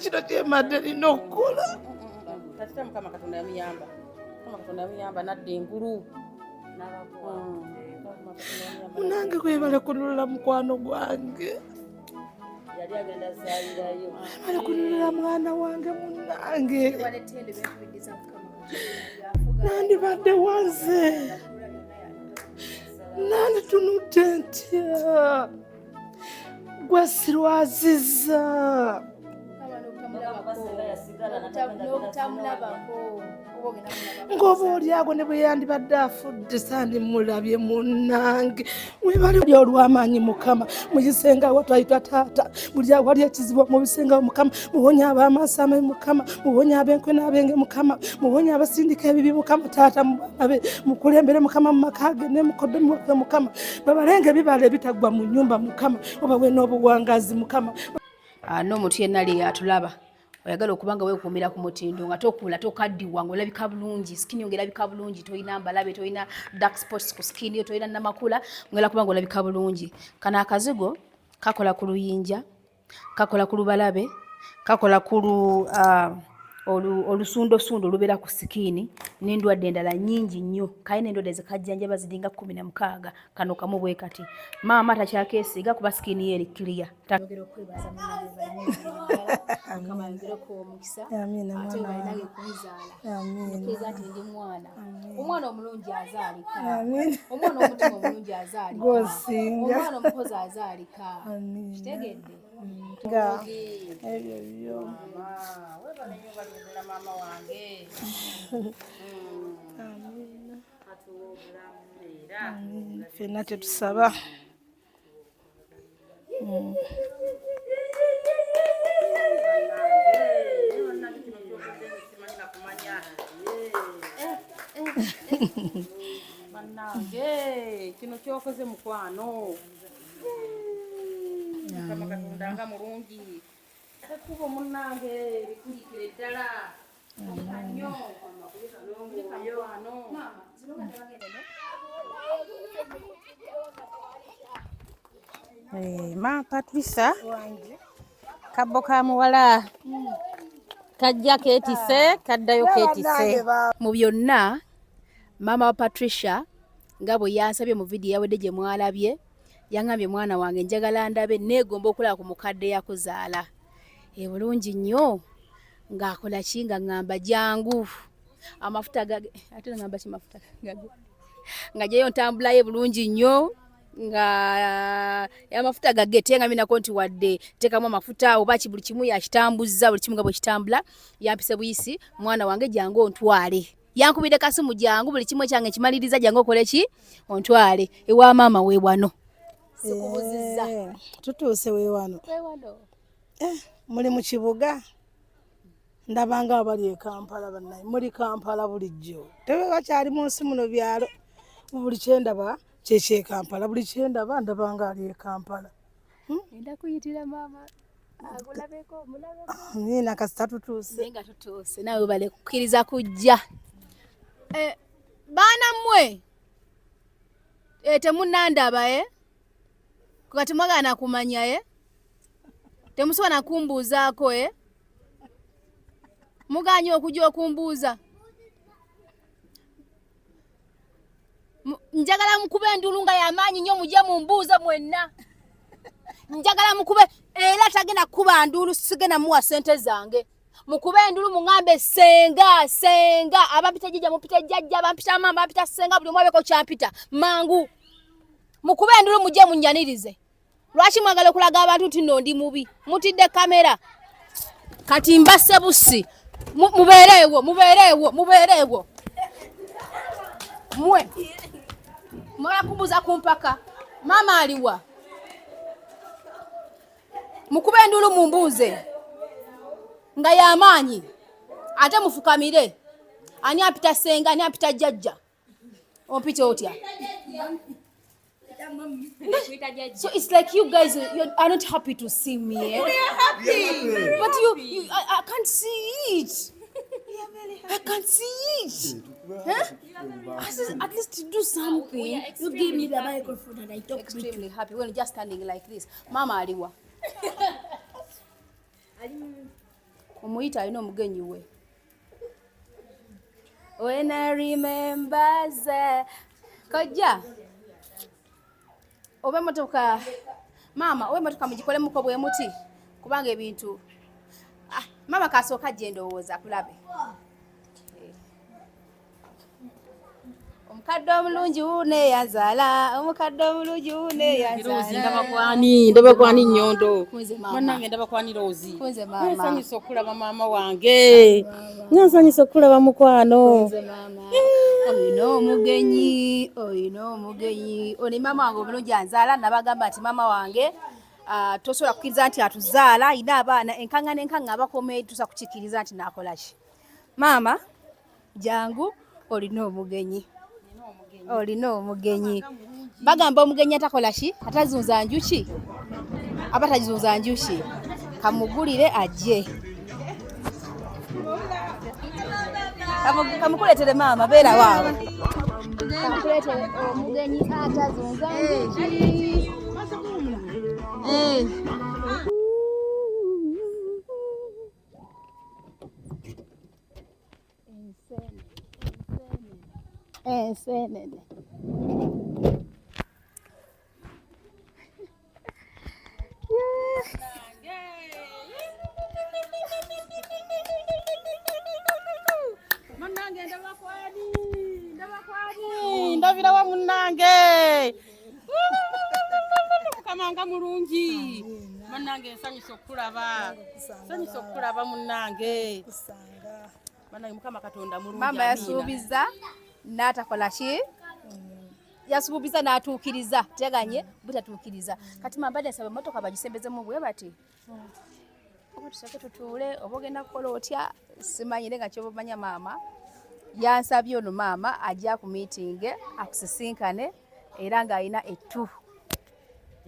kino kyemadde nina okukola. Tatita Mukama Katonda yamuyamba. Mukama Katonda yamuyamba nadda engulu. Munange kwebale kunulira mukwano gwange. Yali agenda zaalirayo. Kwebale kunulira mwana wange munange. Nandibadde wanze. Nandi tunudde ntya. Gwe sirwaziza. Ngoba olyago ne bwe yandibadde afudde sandimulabye munnange. Webale olw'amaanyi Mukama muyisenga watwayita taata buli awali ekizibu mubisenga Mukama muwonya ab'amaaso amabi Mukama muwonya ab'enkwe n'abenge Mukama muwonya abasindika ebibi Mukama taata mubabe mukulembere Mukama mu maka ge ne mukodde Mukama babalenge bibala ebitagwa mu nnyumba Mukama obawe n'obuwangazi Mukama. N'omuntu yenna ali atulaba oyagala okubanga weekuumira ku mutindo nga tokuula tokaddiwa ng'olabika bulungi sikini ng'erabika bulungi toyina mbalabe toyina dark spots ku sikini yo toyina namakula ng'era kubanga olabika bulungi. Kano akazigo kakola ku luyinja kakola ku lubalabe kakola ku olusundosundo olubeera ku sikini n'endwadde endala nnyingi nnyo kayina endwadde zikajjanjaba ziringa 16 kano kamu bwe kati maama takyakeesiga kuba sikini ye eri kiriya. Mukama yongereko omukisa ate obalinage kunzaala okiriza nti ndi omwana omulungi azaalika omwana omutima omulungi azaalika omwana omukozi azaalika kitegedde ebyo byo webanenyobalindira maama wange ffenna tetusaba Bannange kino kyokoze mukwano Mukama Katonda nga mulungi ekubo munnange likulikire ddala nnyo Ma Patricia kabbo ka muwala kajja keetise kaddayo keetise mu byonna. Mama wa Patricia nga bwe yansabye mu vidiyo yawedde gye mwalabye yaŋŋambye mwana wange njagala ndabe neegomba okulaba ku mukadde yakuzaala bulungi nnyo ng'akola ki nga ŋŋamba jangu amafuta gage ate ŋŋamba ki mafuta gage nga gyeyo ntambulayo bulungi nnyo nga amafuta gage tengamye nako nti wadde tekamu amafuta oba buli kimu yakitambuzza buli kimu nga bwe kitambula yampise buyisi mwana wange jangu ontwale yankubide kasimu jangu buli kimu ekyange kimaliriza jangu okole ki ontwale ewa maama we wano sikubuzizza tutuuse we wano muli mu kibuga ndabanga abali e Kampala bannaye muli Kampala bulijjo tewe bakyali mu nsi muno byalo buli kyendaba kyekye Kampala buli kyendaba ndabanga ali e Kampala enda kuyitira maama agulabeko nina kasita tutuuse nga tutuuse nawe bale kukkiriza kujja baana mmwe temunnandaba kati mwagana kumanya temusobola kumbuuzaako muganye okujja okumbuuza njagala mukube endulu nga y'amaanyi nnyo mujje mumbuuze mwenna njagala mukube era tagenda kukuba ndulu sigenda muwa sente zange mukube endulu muŋambe senga abampita jjajja mupita jjajja abampita mama abampita senga buli mwabeko kyampita mangu mukube endulu mujje munyanirize lwaki mwagala okulaga abantu nti nno ndi mubi mutidde kamera kati mbasse busi mubeereewo mwe mwala kubuza kumpaka mama aliwa mukube endulu mumbuuze nga y'amaanyi ate mufukamire ani apita senga ani apita jjajja ompite otya so it's like you guys you are not happy to see me we are happy but I can't see it I can't see it at least do something. You give me the microphone and I talk extremely happy when just standing like this mama aliwa omuyita alina omugenyi we. When I remember kojja oba emotoka maama oba emotoka mugikolemuko bwe muti kubanga ebintu maama kasooka gye ndowooza kulabe. Omukadde omulungi wuuno eyazaala, omukadde omulungi wuuno eyazaala. Ndaba kwani Nnyondo. Bannange ndaba kwani Rozi. Nsanyusa okulaba maama wange. Nsanyusa okulaba mukwano. Oyina omugenyi, oyina omugenyi. Oni maama wange omulungi anzaala, nabagamba nti maama wange tosobola kukkiriza nti atuzaala, ayina abaana enkaŋŋa abakomeyo tusa kukikkiriza nti naakola ki. Maama jangu olina omugenyi. Olina omugenyi. Bagamba omugenyi atakola ki? Atazunza njuki? Aba tazunza njuki. Kamugulire ajje. Kamukuleetere maama beera waawe. Kamukuleetere omugenyi atazunza njuki. Ensenene. Munnange ndaba kwani. Ndabira wa munnange. Kamanga mulungi. Munnange nsanyusa okulaba. Nsanyusa okulaba munnange. Munnange Mukama Katonda mulungi. Mama yasuubiza n'atakola ki? Yasuubiza n'atuukiriza. Teganye butatuukiriza. Kati mambadde nsaba emmotoka bagisembezemu bwe bati. Oba tusake tutuule oba ogenda kukola otya simanyire nga kyobamanya maama. Yansabye ono maama ajja ku meeting akusisinkane era ng'alina ettu.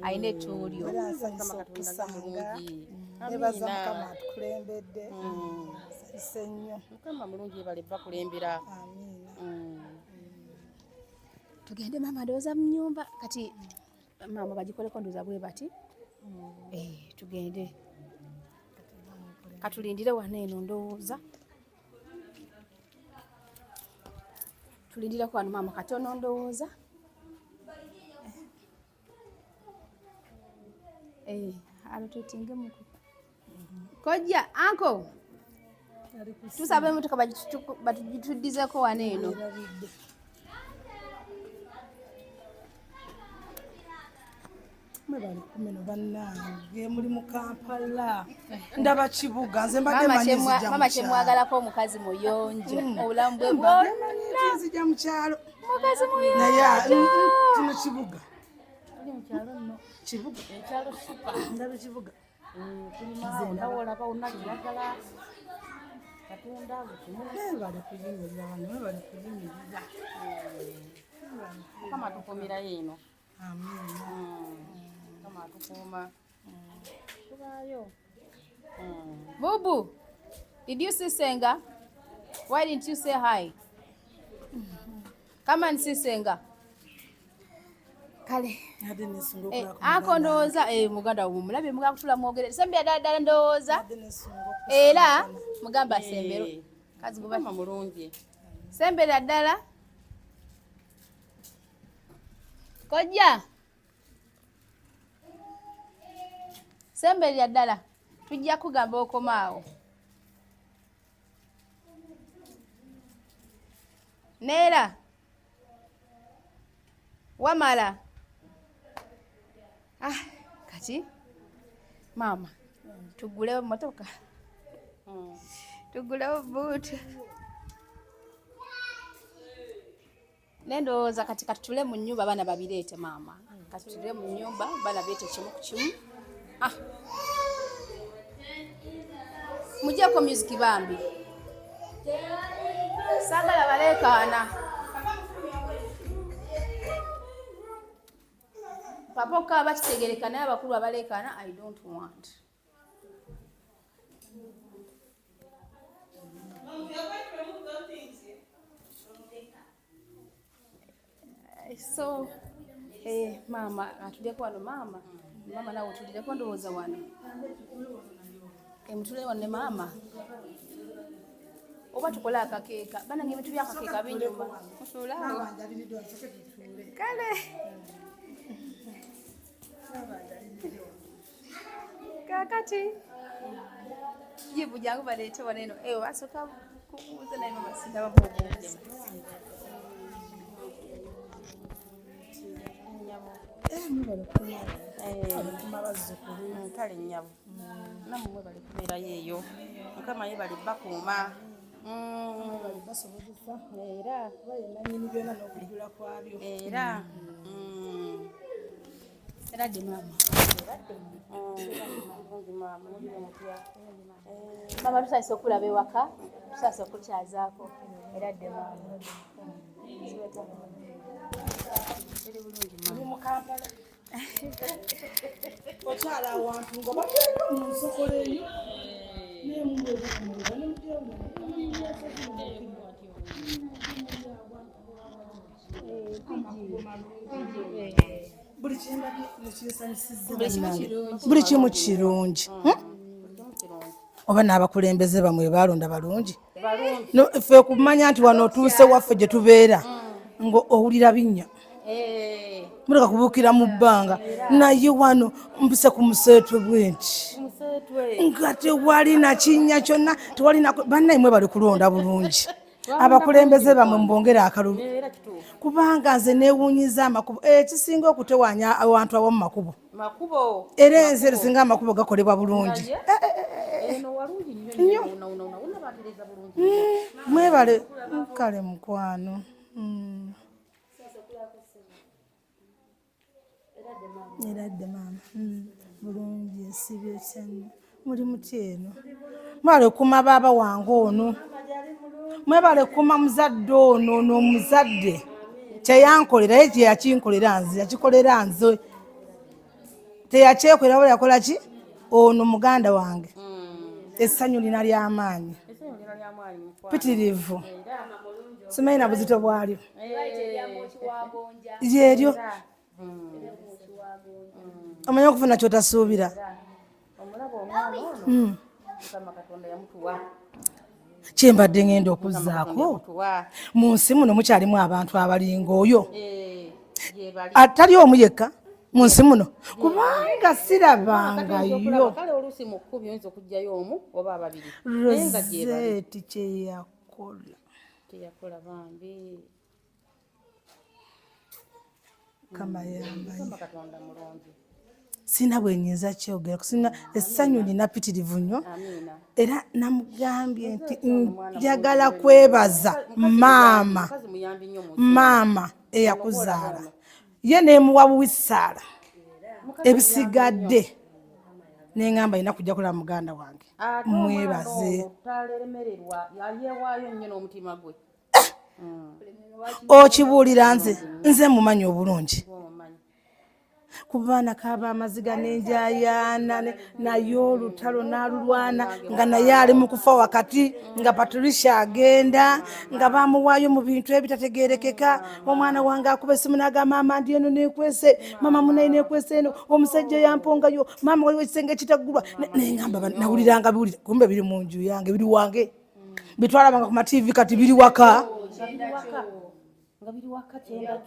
Alina ettu lyo. Mukama Katonda mulungi. Nebaza Mukama atukulembedde. Nnyo. Mukama mulungi bale bakulembera. Tugende maama ndowooza mu nnyumba kati maama bagikoleko ndowooza bwe bati. Tugende. Katulindire wano eno ndowooza. Tulindire wano maama katono ndowooza. Alotutinge muku. Kojja uncle. Tusabe emmotoka batugituddizeko wano eno. Mwebali kumeno bannange muli mu Kampala. Ndaba kibuga nze mbadde manyi nzija. Mama kyemwagalako omukazi muyonjo. Obulamu bwe bwonna. Nzija mu kyalo. Mukazi muyonjo. Naye kino kibuga. Tuli mu kyalo nno. Kibuga. Ekyalo super. Ndaba kibuga. Tulina ndawoola bawonna kiragala. Katonda gutumule. Bali kuyimirira wano, bali kuyimirira. Mukama tukumirayo eno. Amiina. Mukama tukuuma. Tubaayo. Bubu, did you see Senga? Why didn't you say hi? Come and see Senga. Kale. Ate nesunga okulaba. Ako ndowooza muganda omulabye mugakutula mwogere. Sembera ddala ndowooza. Era mugamba asembero. Kazi guba mulungi. Sembera ddala. Kojja. Sembera ddala. Tujja kugamba okomaawo. Neera. Wamala. Kati maama tugulewo motoka. Tugulewo buutu. Nendowooza kati katutule mu nnyumba abaana babireete maama. Katutule mu nnyumba abaana beete kimu ku kimu. Mugyeko music bambi. Saagala baleekaana. Papa okaba kitegereka naye abakulu abaleekaana I don't want. So maama atulyeko wano maama nawe otulireko ndowooza wano. Mutule wanne maama. Oba tukola akakeeka. Banange ebintu by'akakeeka binyuma. Musuulaawo. Kale. Kakati. Jibu jangu baleete waneno. Basooka kubuuza naye mama sindaba kubuuza. Kale nnyabo nammwe bali kubeerayo eyo mukama ye bali bakuuma era dde mama tusaise okulaba ewaka tusaise okukyazaako era dde maama Ndi mu Kampala. Okyala awantu nga bagenda mu nsokolo eyo. Buli kimu kirungi. Oba n'abakulembeze bamwe balonda balungi. Ffe kumanya nti wano otuuse waffe gye tubeera ngo owulira binnya. Muleka kubuukira mu bbanga naye wano mpise ku museetwe bwenti nga tewali na kinnya kyonna tewali bannaye mwe bali kulonda bulungi abakulembeze bamwe mbongere akalulu kubanga nze neewuunyiza amakubo ekisinga okutewanya abantu awamu makubo era ensi erisinga amakubo gakolebwa bulungi mwebale kale mukwano Eradde maama bulungi esibye kyanyu muli muti eno mwebale kuma baaba wange ono mwebale kuma muzadde ono n'omuzadde kyeyankolera ye kyeyakinkolera nze yakikolera nze teyakyekolera wala yakola ki ono muganda wange essanyu lina ly'amaanyi pitirivu simanyi na buzito bwalyo lyeryo omanya okufuna kyotasuubira kyembadde ngenda okuzzaako mu nsi muno mukyalimu abantu abalinga oyo atali omu yekka mu nsi muno kubanga sirabangayo Rosette kyeyakola kama yambaye sina bwenyinza kyogera kusina essanyu lina pitirivu nnyo era namugambye nti njagala kwebaza maama eyakuzaala ye neemuwa buwisaala ebisigadde neŋŋamba alina kujja kulaba muganda wange mwebaze okibuulira nze mumanyi obulungi ku baana kaaba amaziga n'enjayaana naye olutalo n'alulwana nga naye ali mu kufa wakati nga Patricia agenda nga bamuwaayo mu bintu ebitategeerekeka omwana wange akuba essimu n'agamba mama ndi eno neekwese mama munayi neekwese eno omusajja yampongayo mama waliwo ekisenge ekitaggulwa neŋŋamba nawuliranga biwulire kumbe biri mu nju yange biri wange bitwalabanga ku mativi kati biri waka nga biri waka kyenda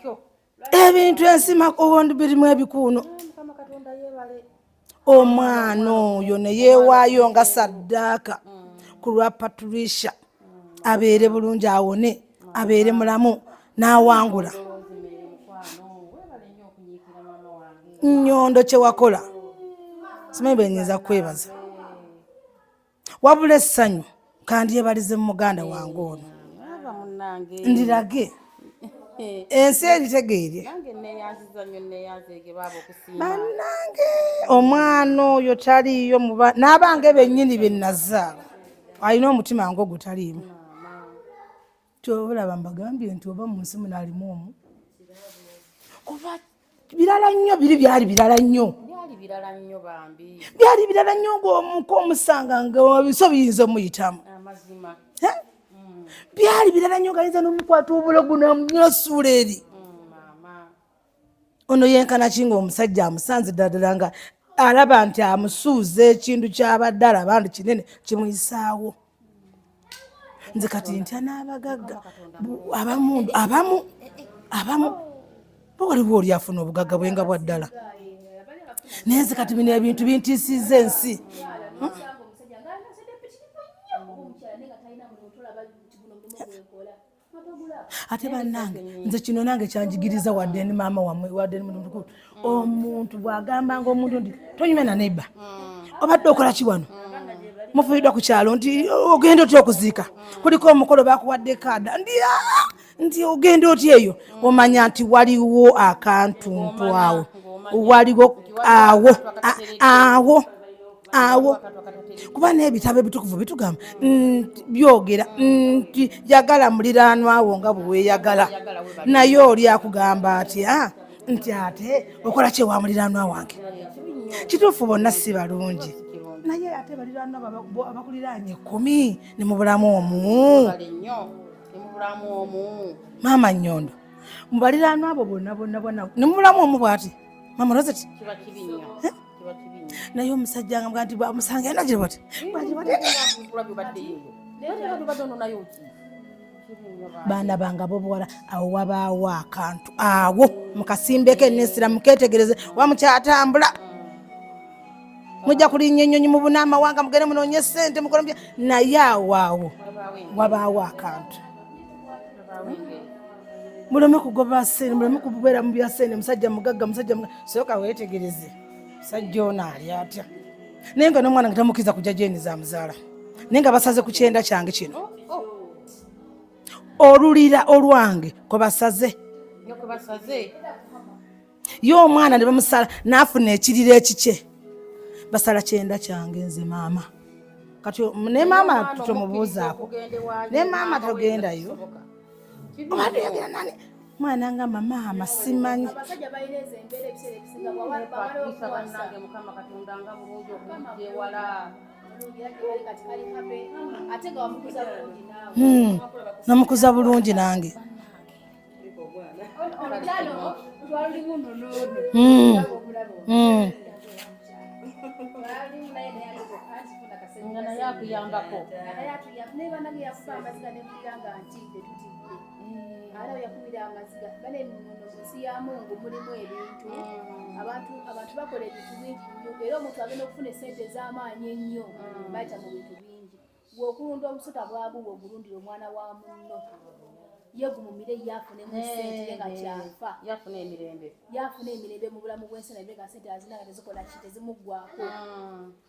kyo ebintu ensima owondi birimu ebikuuno omwana oyo ne yeewaayo nga saddaaka ku lwa Patricia abeere bulungi awone abeere mulamu n'awangula nnyondo kye wakola simanyi benyinza kwebaza wabula essanyu kandi yebalize mu muganda wange ono ndirage ensi eritegeerye bannange omwana oyo taliiyo n'abange bennyini be nazaala alina omutima nga ogutaliimu tobulaba mbagambye nti oba mu nsi muno alimu omu kuba birala nnyo byali birala nnyo byali birala nnyo ng'omuko omusanga nga biso biyinza omuyitamu byali birala nnyo gayinza n'omukwata obulogu n'osuula eri ono yenkana ki ng'omusajja amusanze ddala nga alaba nti amusuuza ekintu ky'abadde alaba nti kinene kimuyisaawo. Nze kati ntya n'abagagga abamu waliwo oli afuna obugagga bwenga bwa ddala naye nze kati bino ebintu bintiisizza ensi. Ate bannange nze kino nange kyanjigiriza wadde ni maama wamwe wadde ni mutukulu omuntu bw'agambanga omuntu nti tonyume na neiba obadde okola ki wano mufuuyiddwa ku kyalo nti ogenda otya okuziika kuliko omukolo bakuwadde kaada nti ogenda otya eyo omanya nti waliwo akantuntu awo waliwo awo kuba n'ebitabo ebitukuvu bitugamba byogera nti yagala muliraanwa wo nga bwe weeyagala naye oli akugamba atya nti ate okola kye wa muliraanwa wange. Kituufu bonna si balungi naye ate baliraanwa abakuliraanye 10 ne mu bulamu omu. Maama Nyondo mu baliraanwa abo bonna ne mu bulamu omu bw'ati Mama Rosette naye omusajja nga nti bamusanga ena gye bati baana banga bobuwala awo wabaawo akantu awo mukasimbeko ennesira muketegereze wamukyatambula mujja kulinnya ennyonyi mu bunaamawanga mugende munoonye ssente mukolomye naye awaawo wabaawo akantu. Muleme kugoba ssente muleme kubeera mu bya ssente musajja mugagga sooka weetegereze musajja ono ali atya naye nga n'omwana nga tamukkiriza kujja gyeni zamuzaala naye nga basaze ku kyenda kyange kino olulira olwange kwe basaze ye omwana ne bamusala n'afuna ekiriro ekikye basala kyenda kyange nze maama kati ne maama tomubuuzaako ne maama togendayo obaddeyogera nani mwana nga maama simanyi namukuza bulungi nange Ala yakubira amaziga bale munsi ya Mungu mulimu ebintu abantu bakola ebintu bingi nnyo era omuntu agenda okufuna essente z'amaanyi ennyo bayita mu bintu bingi gweokulunda omusota bwaguba ogulundira omwana wa munno ye gumumire yafune mu ssente nga kyafa yafuna emirembe mu bulamu bw'ensi naye nga ssente azina nga tezikola ki tezimuggwako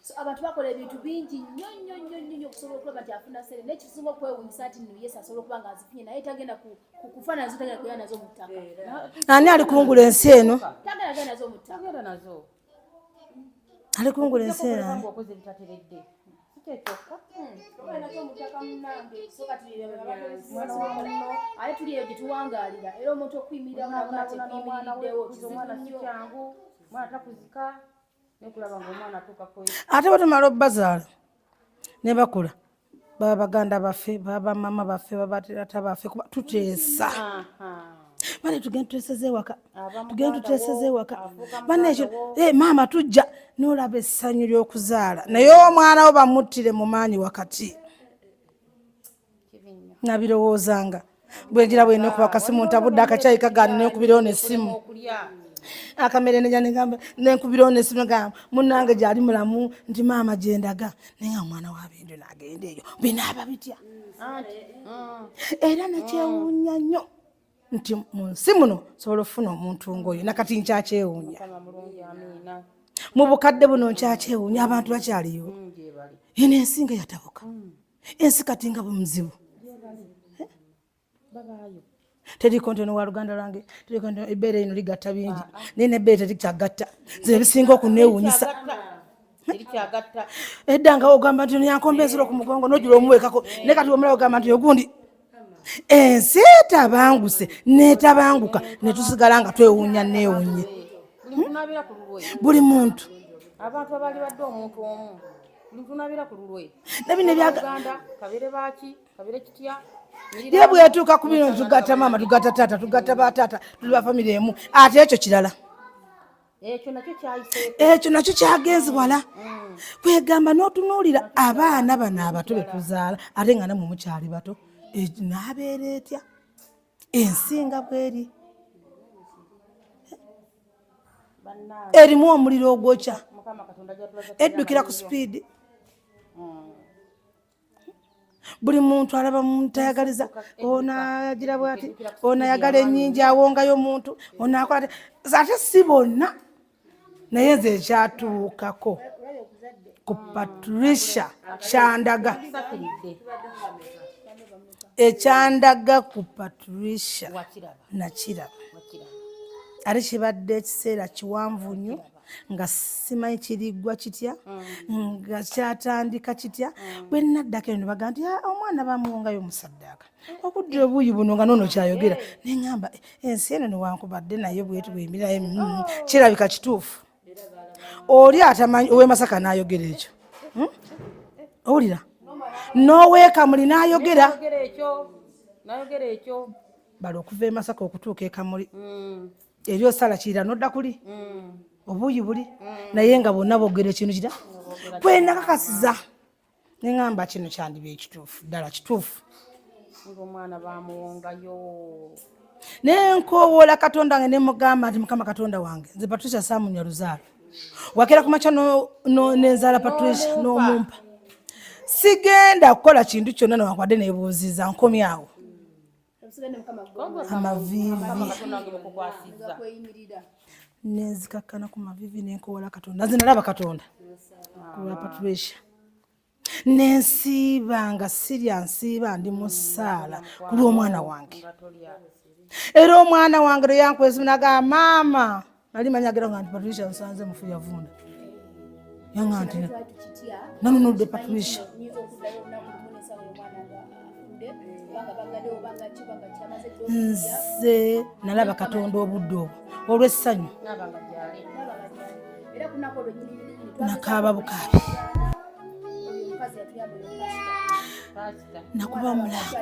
so abantu bakola ebintu bingi nnyo okusobola okulaba nti afuna ssente naye kisinga okwewunyisa nti nno Yesu asobola okuba nga azifunye naye tagenda kufa nazo tagenda kugenda nazo mu ttaka. Ani ali kungula ensi eno? Tagenda kugenda nazo mu ttaka. Ali kungula ensi eno ale tuliyo gyetuwangalira era omuntu okuyimirira mwana tekuyimiriddewo ate batumala obbazaala ne bakula baba baganda baffe baba mama baffe baba taata baffe kuba tuteesa bane tugenda tuteeseza ewaka bane ekyo maama tujja n'olaba essanyu ly'okuzaala naye omwana wo bamuttire mu maanyi wakati nabirowoozanga bwenjira bwena okuba akasimu ntabudde akacyayi kagani nenkubirawo n'essimu akamere nejja negamba nenkubirawo n'essimu negamba munnange gyali mulamu nti maama gyendaga naye nga omwana wabindu n'agenda eyo binaaba bitya era nekyewuunya nnyo nti mu nsi muno sobola okufuna omuntu ng'oyo nakati nkyakyewuunya mu bukadde buno nkyakyewuunya abantu bakyaliyo eno ensi nga yatabuka ensi kati nga bumuzibu teriko ntono wa luganda lwange teriko ntono ebbeere eno ligatta bingi naye nebbeere terikyagatta nze ebisinga okuneewuunyisa edda nga ogamba nti yankombezera ku mugongo nojula omuweekako naye kati omulala ogamba nti ogundi ensi etabanguse netabanguka netusigala nga twewuunya neewuunye buli muntu abantu abali badde omuntu omu tunabira ku lulwe nabino Uganda kabere baki kabere kitya ye bwetuuka ku bino tugatta maama tugatta taata tugatta bataata tuli ba famire emu ate ekyo kirala ekyo nakyo kyagenzi wala kwegamba n'otunuulira abaana bano abato betuzaala ate nga namwe mukyali bato n'abeera etya ensinga bweri erimu omuliro ogwokya eddukira ku sipiidi buli muntu alaba muntu ayagaliza ono agira bwati ono ayagala ennyingi awongayo omuntu ono akola ate si bonna naye nze ekyatuukako ku Patricia kyandaga ekyandaga ku Patricia nakiraba ate kibadde ekiseera kiwanvu nnyo nga simanyi kiriggwa kitya nga kyatandika kitya bwe naddako eno bagamba nti omwana bamuwongayo omusaddaaka okudde obuuyi buno nga noono kyayogera neŋŋamba ensi eno newankubadde naye bwetu bwemira kirabika kituufu oli atamanyi ow'e Masaka n'ayogera ekyo owulira n'oweekamuli n'ayogera bali okuva e Masaka okutuuka e Kamuli eri osala kiira n'odda kuli obuuyi buli naye nga bonna boogera ekintu kira kwenakakasiza neŋŋamba kino kyandiba ekituufu ddala kituufu omwana bamuwongayo nenkowoola Katonda nga nemugamba nti Mukama Katonda wange nze Patricia Samunya Luzaalo wakera ku makya nenzaala Patricia n'omumpa sigenda kukola kintu kyonna newankubadde neebuuziza nkomyawo amaviivi nenzikakkana ku maviivi nenkowoola Katonda nze nalaba Katonda kulwa Patricia nensiiba nga sirya nsiiba ndi mu ssaala ku lw'omwana wange era omwana wange lwe yankwezi naga maama nali manyagira nga nti Patricia nsanze mufu yavunda yanga nti nanunudde Patricia nze nalaba Katonda obudde obwo olw'essanyu nakaaba bukaabi nakuba omulanga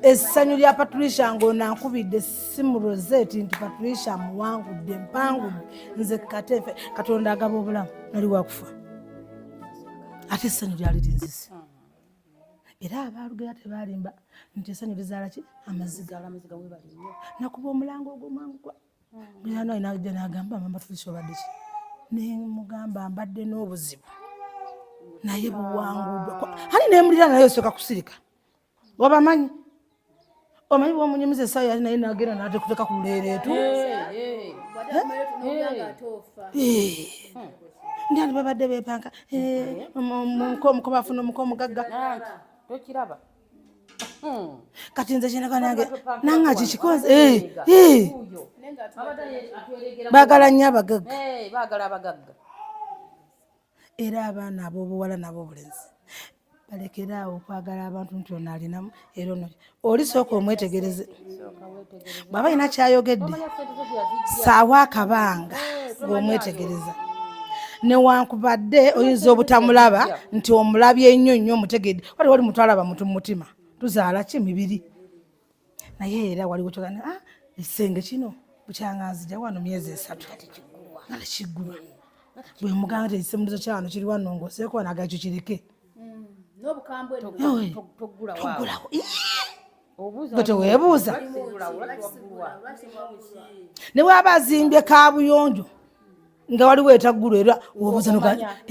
essanyu lya Patricia ng'onankubidde simu Rosette nti Patricia muwangudde mpangudde nze kateefe Katonda agaba obulamu nali wakufa ate essanyu lyali linzise era abaalugera tebaalimba nti essanyu lizaala ki amaziga nakuba omulanga ogwomwangugwa muliraano alina ajja n'agamba mama Patricia obadde ki nemugamba mbadde n'obuzibu naye buwanguddwa ani nemulira naye osooka kusirika wabamanyi omanyi bwomunyumiza essaawa yali naye nagenda natekuteka ku luleereetu ndi ani babadde beepanka omuko bafuna omuko omugagga tokiraba kati nze kyenaka nange nanga kikikonze baagala nnyo abagagga baagala abagagga era abaana ab'obuwala n'ab'obulenzi balekere awo okwagala abantu nti ono alinamu era ono oli sooka omwetegereze bw'aba alina kyayogedde saawa akabanga ng'omwetegereza newankubadde oyinza obutamulaba nti omulabye ennyo nnyo omutegedde wali wali mutwalaba mutu mu mutima tuzaala ki mibiri naye era waliwo kyogana ekisenge kino bukyanganzija wano myezi 3 nale kiggulwa bwe muganga nti ekisembulizo kyawano kiri wano ng'oseeko wanaga ekyo kireke toggulawo gwe teweebuuza ne bw'aba azimbye kaabuyonjo nga waliwo etaggulwa era obuuza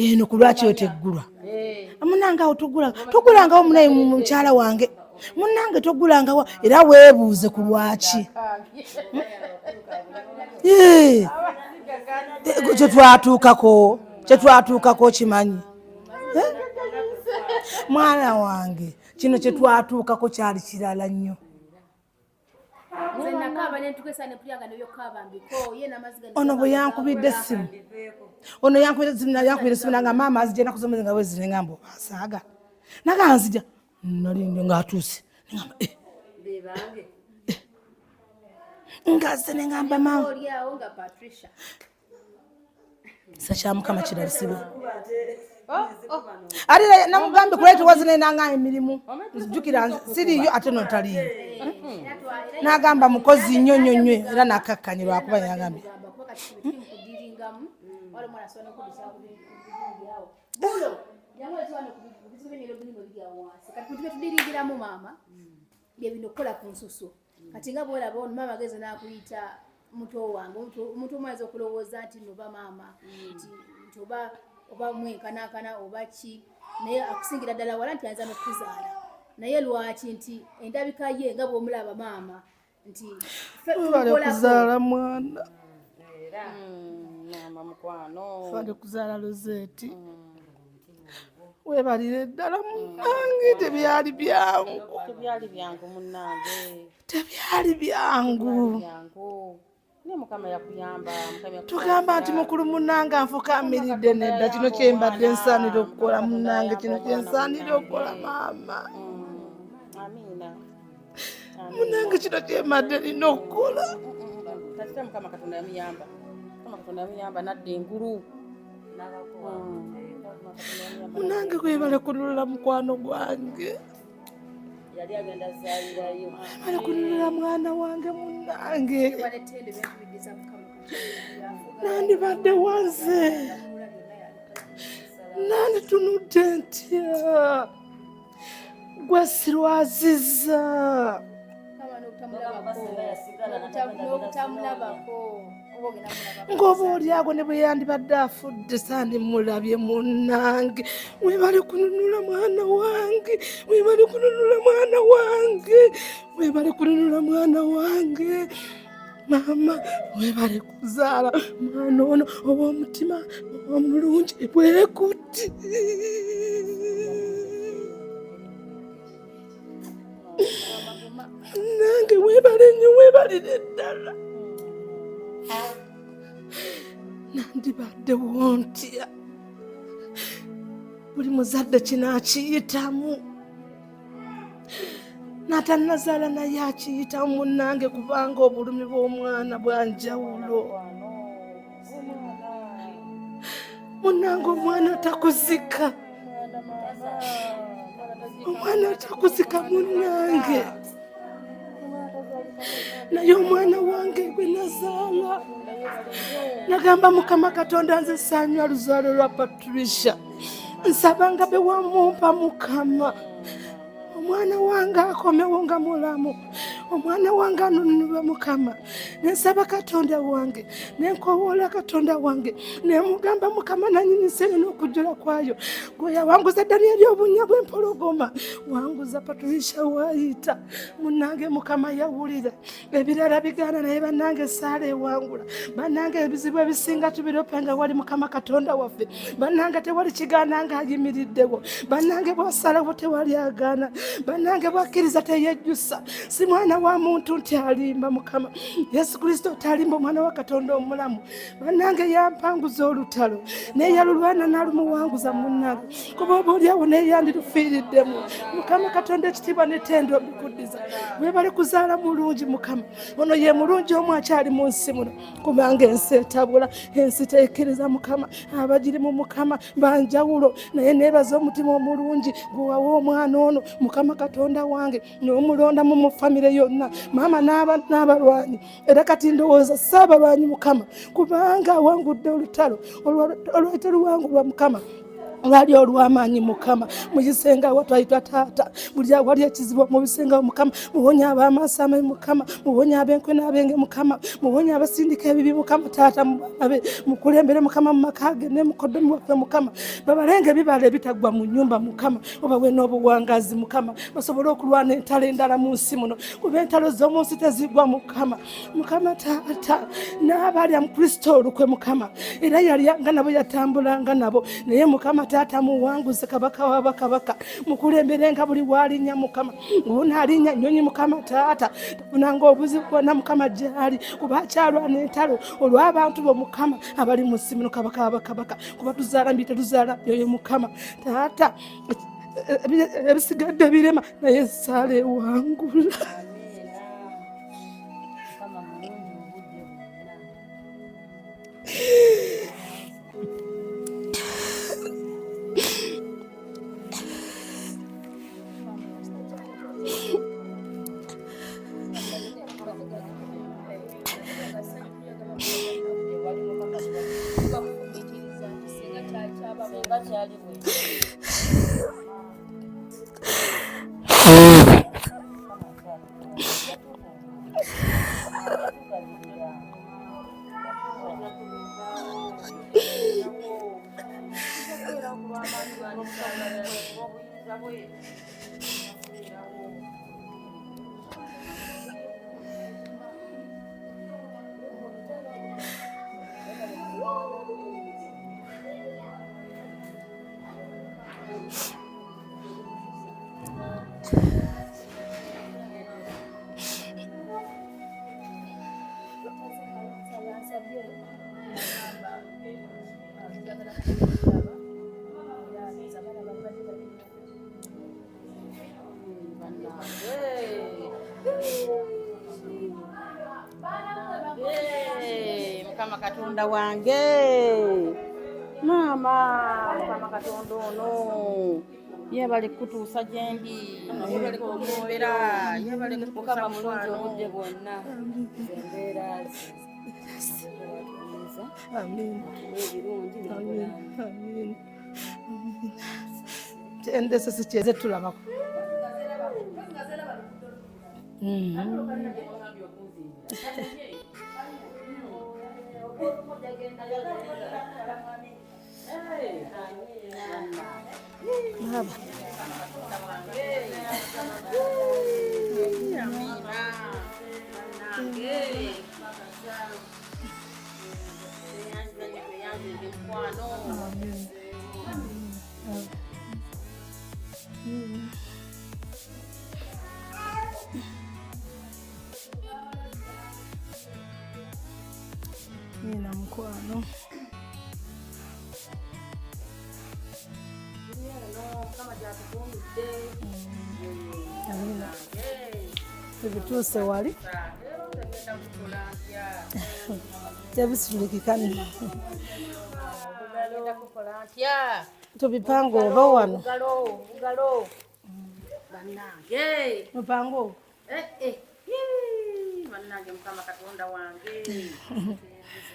eno ku lwaki eteggulwa munange awo toggulangawo munayi mu mukyala wange munange toggulangawo era weebuuze ku lwaki kyetwatuukako kimanyi mwana wange kino kyetwatuukako kyali kirala nnyo ono bwe yankubidde essimu yankubidde essimu nanga maama azijja enaku zomezi nga wezire ngamba asaaga naga nzija nalinde ng'atuuse ngamba ngaze nengamba maama sakyamukama kiralisibwa ate namugambe kulaite wazine nanga emirimu jjukira siriyo ate notaliyo n'agamba mukozi nnyo nnyo nnyo era n'akkakkanya lwakuba yagambye tudiringiramu maama byebino okukola ku nsusu kati nga bwolaba ono maama ageze n'akuyita muto wange omuntu omwaza okulowooza nti noba maama nti oba mwenkanankana oba ki naye akusingira ddala wala nti ayinza n'okukuzaala naye lwaki nti endabika ye nga bw'omulaba maama nti webale kuzaala mwana era maama mukwano webale kuzaala Lozeti webalire ddala munnange tebyali byangu munnange tebyali byangu ne mukama yakuyamba tugamba nti mukulu munnange anfukaamiridde nedda kino kyembadde nsaanira okukola munnange kino kyensaanira okukola maama amina munnange kino kyembadde nina okukola tatita mukama katonda yamuyamba nadda engulu munnange kwebale kunulira mukwano gwange yali agenda zaalirayo bale kunulira mwana wange munnange nandibadde wanze nanditunudde ntya gwe sirwaziza ng'oba olyago ne bwe yandibadde afudde sandimulabye munnange webale kununula mwana wange webale kununula mwana wange webale kununula mwana wange maama webale kuzaala mwana ono ow'omutima omulungi bwekuti nange webale nnyo webalire ddala nandibadde wontya buli muzadde kinaakiyitamu natannazaala naye akiyitamu munnange kubanga obulumi bw'omwana bwanjawulo munnange omwana atakuzika munnange naye omwana wange gwe nazaala nagamba mukama katonda nze saanywa luzaalo lwa Patricia nsabanga be wamumpa mukama omwana wange akomewo nga mulamu omwana wange anunulwa mukama nensaba katonda wange nenkowoola katonda wange nemugamba mukama nanyinisere n'okujjula kwayo gwe yawanguza Danieli obunya bw'empologoma wanguza Patricia waayita munnange mukama yawulira ebirala bigaana naye bannange saala ewangula bannange ebizibu ebisinga tubirope nga wali mukama katonda waffe bannange tewali kigaana nga ayimiriddewo bannange bw'osalawo tewali agaana bannange bwakkiriza teyejjusa si mwana wa muntu nti alimba mukama Yesu Kristo talimba omwana wa katonda omulamu bannange yampanguza olutalo naye yalulwana n'alumuwanguza munnange kuba oba oliawo naye yandirufiiriddemu mukama katonda ekitiibwa n'ettendo obikuddiza webale kuzaala mulungi mukama ono ye mulungi omu akyali mu nsi muno kubanga ensi etabula ensi tekkiriza mukama abagirimu mukama banjawulo naye neebaza omutima omulungi gwe wawa omwana ono mukama katonda wange n'omulondamu mu famire yonna maama n'abalwanyi era kati ndowooza saabalwanyi mukama kubanga awangudde olutalo olwaite luwangulwa mukama lwali olw'amaanyi mukama mukisenga watwayitwa taata buli awali ekizibu mubisenga mukama muwonya ab'amaaso amabi mukama muwonya ab'enkwe n'abenge mukama muwonya abasindika ebibi mukama taata mubabe mukulembere mukama mu maka ge ne mukoddomi waffe mukama babalenge ebibala ebitagwa mu nnyumba mukama obawe n'obuwangazi mukama basobole okulwana entalo endala mu nsi muno kuba entalo z'omu nsi tezigwa mukama taata n'abalya mu Kristo olukwe mukama era yalyanga nabo yatambulanga nabo naye mukama taata muwanguze kabaka wa bakabaka mukulembere nga buli waalinya mukama unaalinya nnyonyi mukama taata tafunanga obuzibu bwonna mukama gyali kuba akyalwana entalo olw'abantu bo mukama abali mu nsi muno kabaka wa bakabaka kuba tuzaala mbi tetuzaala byoyo mukama taata ebisigadde birema naye saala ewangula Mukama Katonda wange mama Mukama Katonda ono yebale kutuusa gyendi yebale kukulembera yebale kutuusa mulungi obudde bwonna embeera Amin. ebirungi Amin. Endese sikyeze tulabako. Nina mukwano. Amina. Ebituuse wali. Tebisulikikani. Tubipanga oba wano. Bugalo. Bannange. Mupango. Bannange Mukama Katonda wange.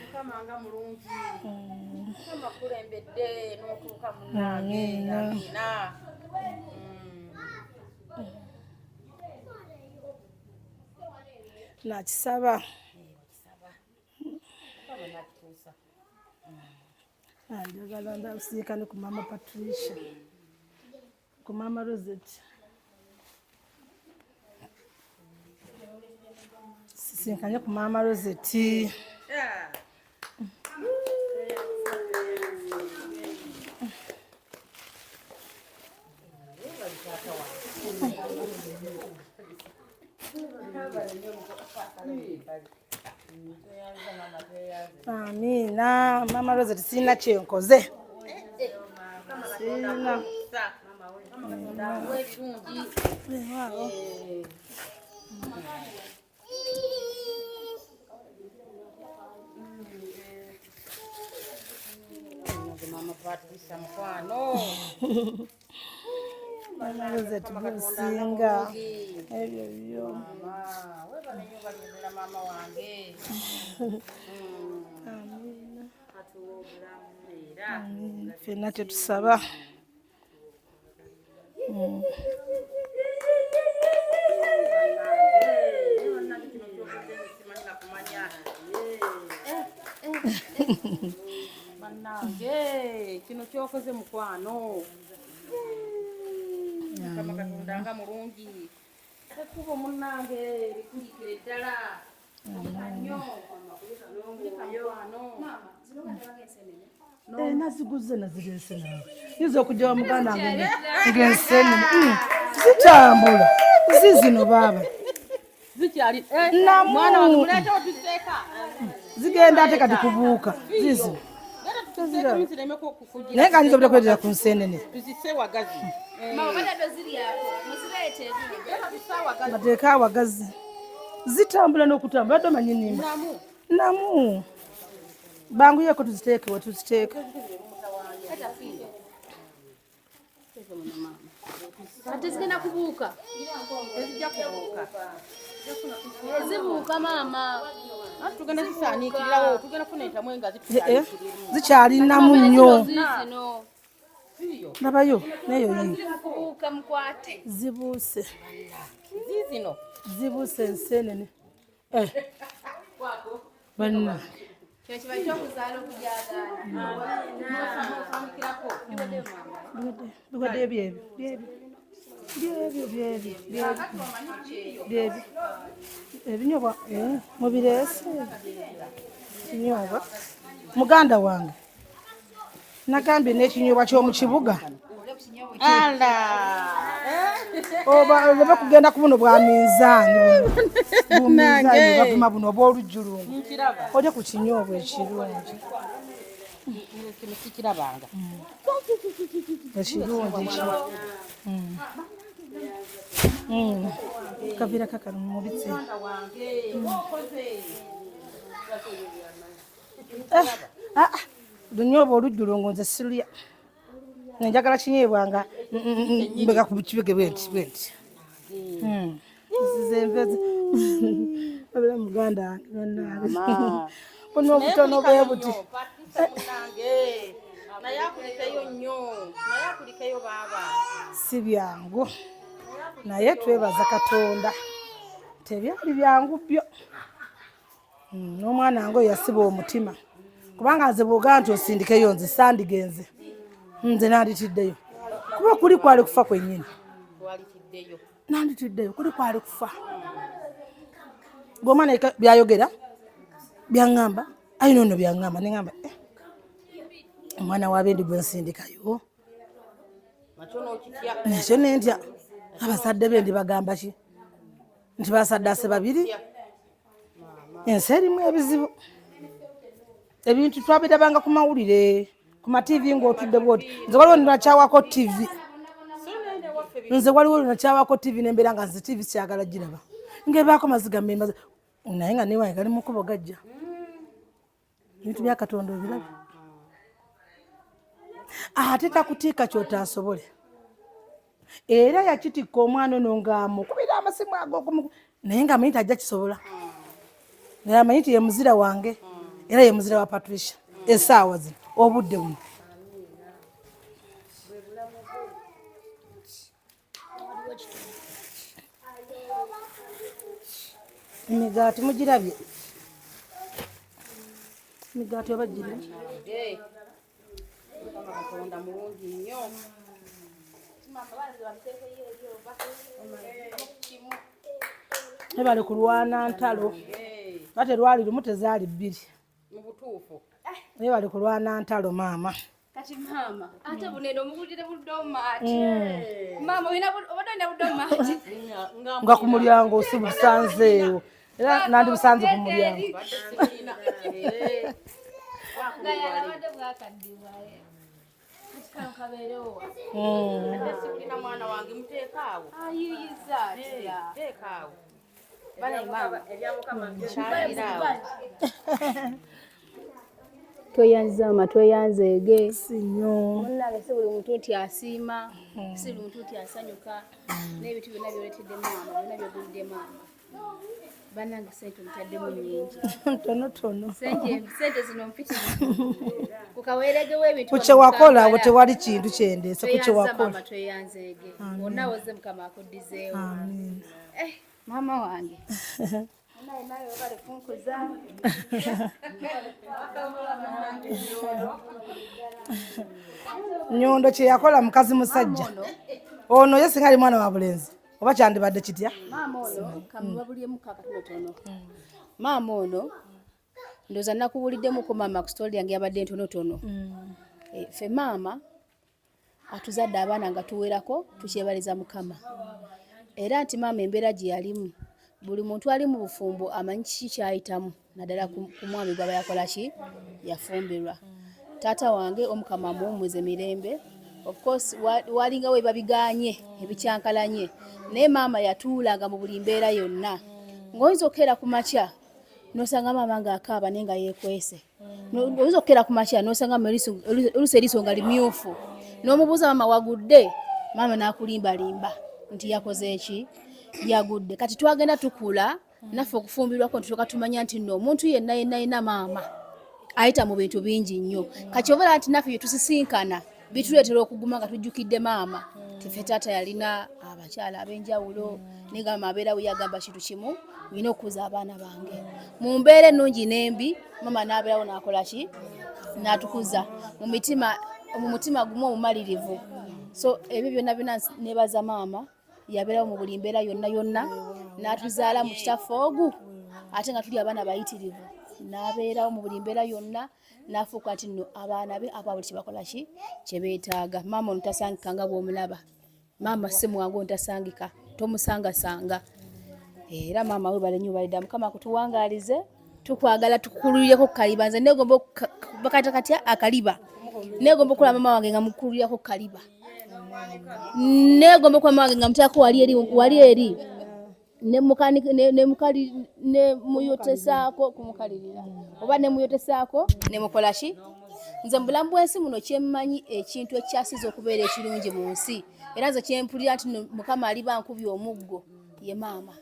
Mukama nga mulungi. Mukama kulembedde n'otuuka munnange. Amina. Nakisaba. Njagala ndasiikane ku Mama Patricia. Ku Mama Rosette. Sisinkanye ku Mama Rosette. Amina. Mama Rosette sina kyenkoze. Sina. Mama Patricia mukwano. Mama Rosette businga. Ebyo byo. Webale nnyo balindira mama wange. Amina. Katuwa obulamu era. Ffenna tetusaba. Bannange kino kyokoze mukwano. Mukama Katonda nga mulungi. Ekkubo munnange likulikire ddala. Nnyo. Naziguze nazireese nawe. Yinza okujja wa muganda wange ng'ensenene. Zitambula. Zizino baaba. Zikyali. Namu. Mwana wange muleeta otuseeka. Zigenda ate kati kubuuka. Zizino. Naye nga nyinza obudde kwetera ku nsenene. Tuzise wagazi. Bateeka awagazi. Zitambula n'okutambula. Badde omanyi nnimba. Namu. Banguyeko tuziteeke we tuziteeke. Ate zigenda kubuuka. Ezijja kubuuka. Zibuuka maama. Tugenda zisaanikirirawo. Tugenda kufuna entamwe nga zitusaaniikiriramu. Zikyali namu nnyo. Zino. Nabayo neyo yi. Kubuuka mukwate. Zibuuse. Zino. Zibuuse ensenene. Banna. Kino kiba kyokuzaala okujaagaana. Biwadde ebyebyo. Byebyo. Ebinyobwa mubireese. Kinyobwa. Muganda wange. Nagambye n'ekinyobwa ky'omu kibuga. Oba oleme kugenda ku buno bwa minzaani. Buminzaani bavuma buno obw'olujjulungu. Ode ku kinyobwa ekirungi. Kino sikirabanga. Ekirungi ekyo. Kavira kakano mubitse. Lunyobwa olujjulungu nze sirya. Njagala kinyeebwa nga mbega ku kibege bwenti. Zizembezi. Abula muganda wange bannange. Buno obutono bwe buti. Naye akulikeyo nnyo. Naye akulikeyo baaba. Si byangu. Naye twebaza Katonda. Tebyali byangu byo. N'omwana wange oyo yasiba omutima. Kubanga nze bw'ogaa nti osindikeyo nze sandigenze. Nze nanditiddeyo. Kuba kuli kwali kufa kwennyini. Nanditiddeyo kuli kwali kufa. Bw'omwana byayogera byaŋŋamba ayina ono byaŋŋamba neŋŋamba omwana w'abendi gwe nsindikayo. Nakyo ne ntya abazadde be ndibagamba ki? Nti basadde ase babiri? Ensi erimu ebizibu. Ebintu twabirabanga ku mawulire, ku mativi ng'otudde bwoti. Nze waliwo ninakyawako TV. Nze waliwo ninakyawako TV nembeera nga nze TV kyagala giraba. Ngebaako maziga mmembaza. Naye nga newange gali mu kkubo gajja. Ebintu bya Katonda obirabe. Ate takutiika ky'otaasobole. Era yakitikka omwana ono ng'amukubira amasimu ago naye ng'amanyi nti ajja kisobola. Naye amanyi nti ye muzira wange. Era ye muzira wa Patricia. Essaawa zino obudde buno. Emigaati mugirabye? Emigaati oba girabye? Katonda mulungi nnyo. Nebale kulwana ntalo. Ate lwali lumu tezaali bbiri. Mu butuufu. Nebale kulwana ntalo maama. Kati maama, ate bunene omugulire buddomaati. Maama olina buddomaati. Nga ku mulyango si busanzeewo. Era nandi busanze ku mulyango. Nga yalabadde bwakaddiwaye. Kabeerewo. Sirina mwana wange muteekaawo. Ayiyiza atya. Teekaawo. Bale maama. Kyaliraawo. Tweyanzama tweyanzeege. Sinyo. Munnange si buli muntu nti asiima, si buli muntu nti asanyuka. N'ebintu byonna byoletedde maama, byonna byogulidde maama. Bannange sente omutaddemu nnyingi. Tonotono. Sente zino mpitirivu. Ku kaweeregewo ebintu. Ku kye wakola abo tewali kintu kyendeese ku kye wakola. Tweyanzeege. Wonna woze Mukama akuddizeewo. Amiina. Maama wange. Naye bale kunkuza. Nyondo kye yakola mukazi musajja. Ono ye singa ali mwana wa bulenzi. Oba kyandibadde kitya? Maama ono kamubabulyemu kakatonotono. Maama ono ndoza nakubuliddemu ku maama ku story yange yabadde ntonotono. Ffe maama atuzadde abaana nga tuwerako tukyebaliza Mukama. Era nti maama embeera gye yalimu buli muntu ali mu bufumbo amanyi kiki kyayitamu naddala ku mwami gwaba yakola ki yafumbirwa. Taata wange Omukama amuwummuze mirembe. Of course walingawo ebabiganye ebikyankalanye naye maama yatuulanga mu buli mbeera yonna. Ng'oyinza okkeera ku makya n'osanga maama ng'akaaba naye nga yeekwese. Oyinza okkeera ku makya n'osanga oluusi eriiso nga limyufu. N'omubuuza maama wagudde, maama n'akulimbalimba nti yakoze eki yagudde. Kati twagenda tukula naffe okufumbirwako ntutuuka tumanya nti nno omuntu yenna maama ayita mu bintu bingi nnyo. Kati obala nti naffe bye tusisinkana bituleetera okuguma nga tujjukidde maama tife taata yalina abakyala ab'enjawulo naye mabeera we yagamba kintu kimu nina okukuza abaana bange mu mbeera ennungi n'embi maama n'abeerawo n'akola ki n'atukuza mu mutima gumu omumalirivu so ebyo byonna byonna nebaza maama yabeerawo mu buli mbeera yonna n'atuzaala mu kitaffe ogu ate nga tuli abaana bayitirivu n'abeerawo mu buli mbeera yonna n'afuuka nti nno abaana be aba buli kibakola ki kye beetaaga maama ono tasangika nga bw'omulaba maama si mwangu ntasangika tomusangasanga era maama webale nnyo balidda mukama kutuwangaalize tukwagala tukululireko kaliba nze negomba bakata katya akaliba negomba okulaba maama wange nga mukululirako kaliba negomba okulaba maama wange nga muteekako wali eri ne muyotesaako kumukalirira oba ne muyotesaako ne mukola ki nze mu bulamu bw'ensi muno kyemmanyi ekintu ekyasiza okubeera ekirungi mu nsi era nze kyempulira nti mukama aliba nkubye omuggo ye maama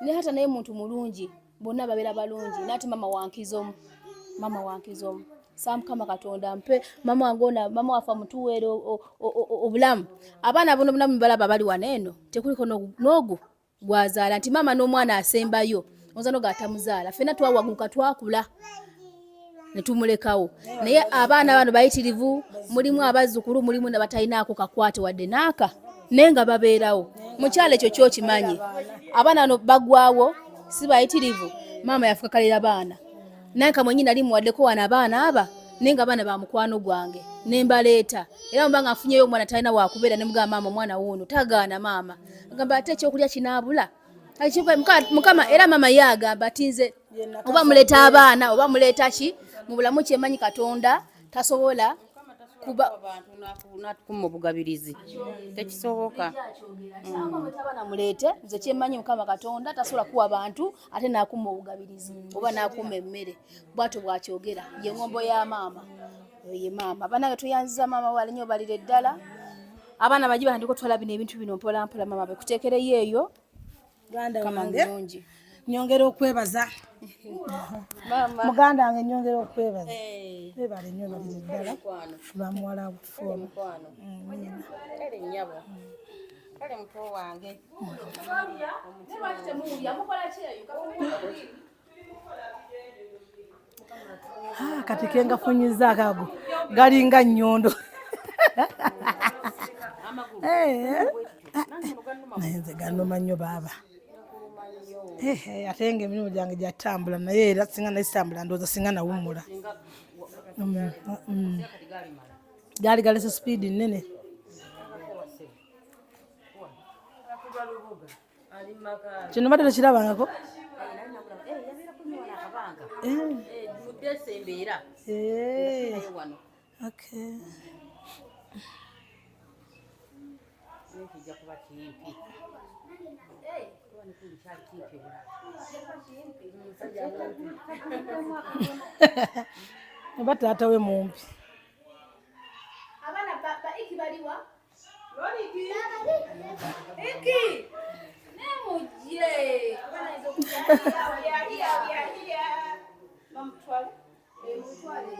ne hata naye muntu mulungi bonna babeera balungi naate maama wankizomu saa mukama katonda mpe maama wange ona maama wafa mutuweere obulamu abaana bono bonna mubalaba bali wano eno tekuliko n'ogu gwazaala nti maama n'omwana asembayo ozano gatamuzaala fena twawaguka twakula netumulekawo naye abaana bano bayitirivu mulimu abazzukulu mulimu nabatalinaako kakwate wadde naaka naye nga babeerawo mukyalo ekyo kyokimanyi abaana bano bagwawo si bayitirivu maama yafuka kalira baana naye nka mwennyini ali muwaddeko wano abaana aba naye nga abaana ba mukwano gwange ne mbaleeta era mba nga nfunyeyo omwana talina wakubeera ne mugamba maama omwana wuuno tagaana maama agamba ate ekyokulya kinaabula mukama era maama ye agamba ati nze oba muleeta abaana oba muleeta ki mu bulamu kyemanyi katonda tasobola kuba natukuma obugabirizi tekisoboka abaana muleete nze kyemanyi mukama katonda tasobola kuwa abantu ate nakuma obugabirizi oba nakuma emmere bwato bwakyogera ye ngombo ya maama ye maama abaana tuyanziza maama walinyo balire ddala abaana baji bandiko twala bino ebintu bino mpola mpola maama bekuteekereyo eyo kama wange nyongera okwebaza mama muganda wange nyongera okwebaza bale nnyo balire ddala lwa muwala bufuono kale nnyabo kale muto wange kati kenga funyiza akago galinga nnyondo naye nze ganuma nnyo baaba ate nga emirimu gyange gyatambula naye era singa naisitambula ndowooza singa nawummula gaali galese sipiidi nnene kino badde tekirabangako okay oba taata we mumpi abaana iki baliwa iki nemujje abaana izo kujalia mamtwale mutwale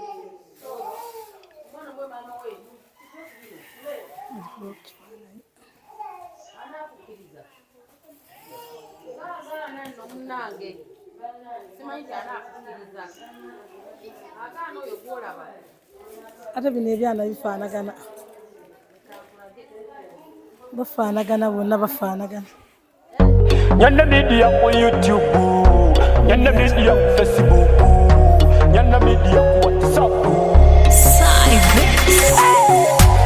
mwana we mama we nange simanyi kyanaakukiriza akaana oyo gwolaba ate bino ebyana bifaanagana bafaanagana bonna bafaanagana Nyanda Media ku YouTube, Nyanda Media ku Facebook, Nyanda Media ku WhatsApp.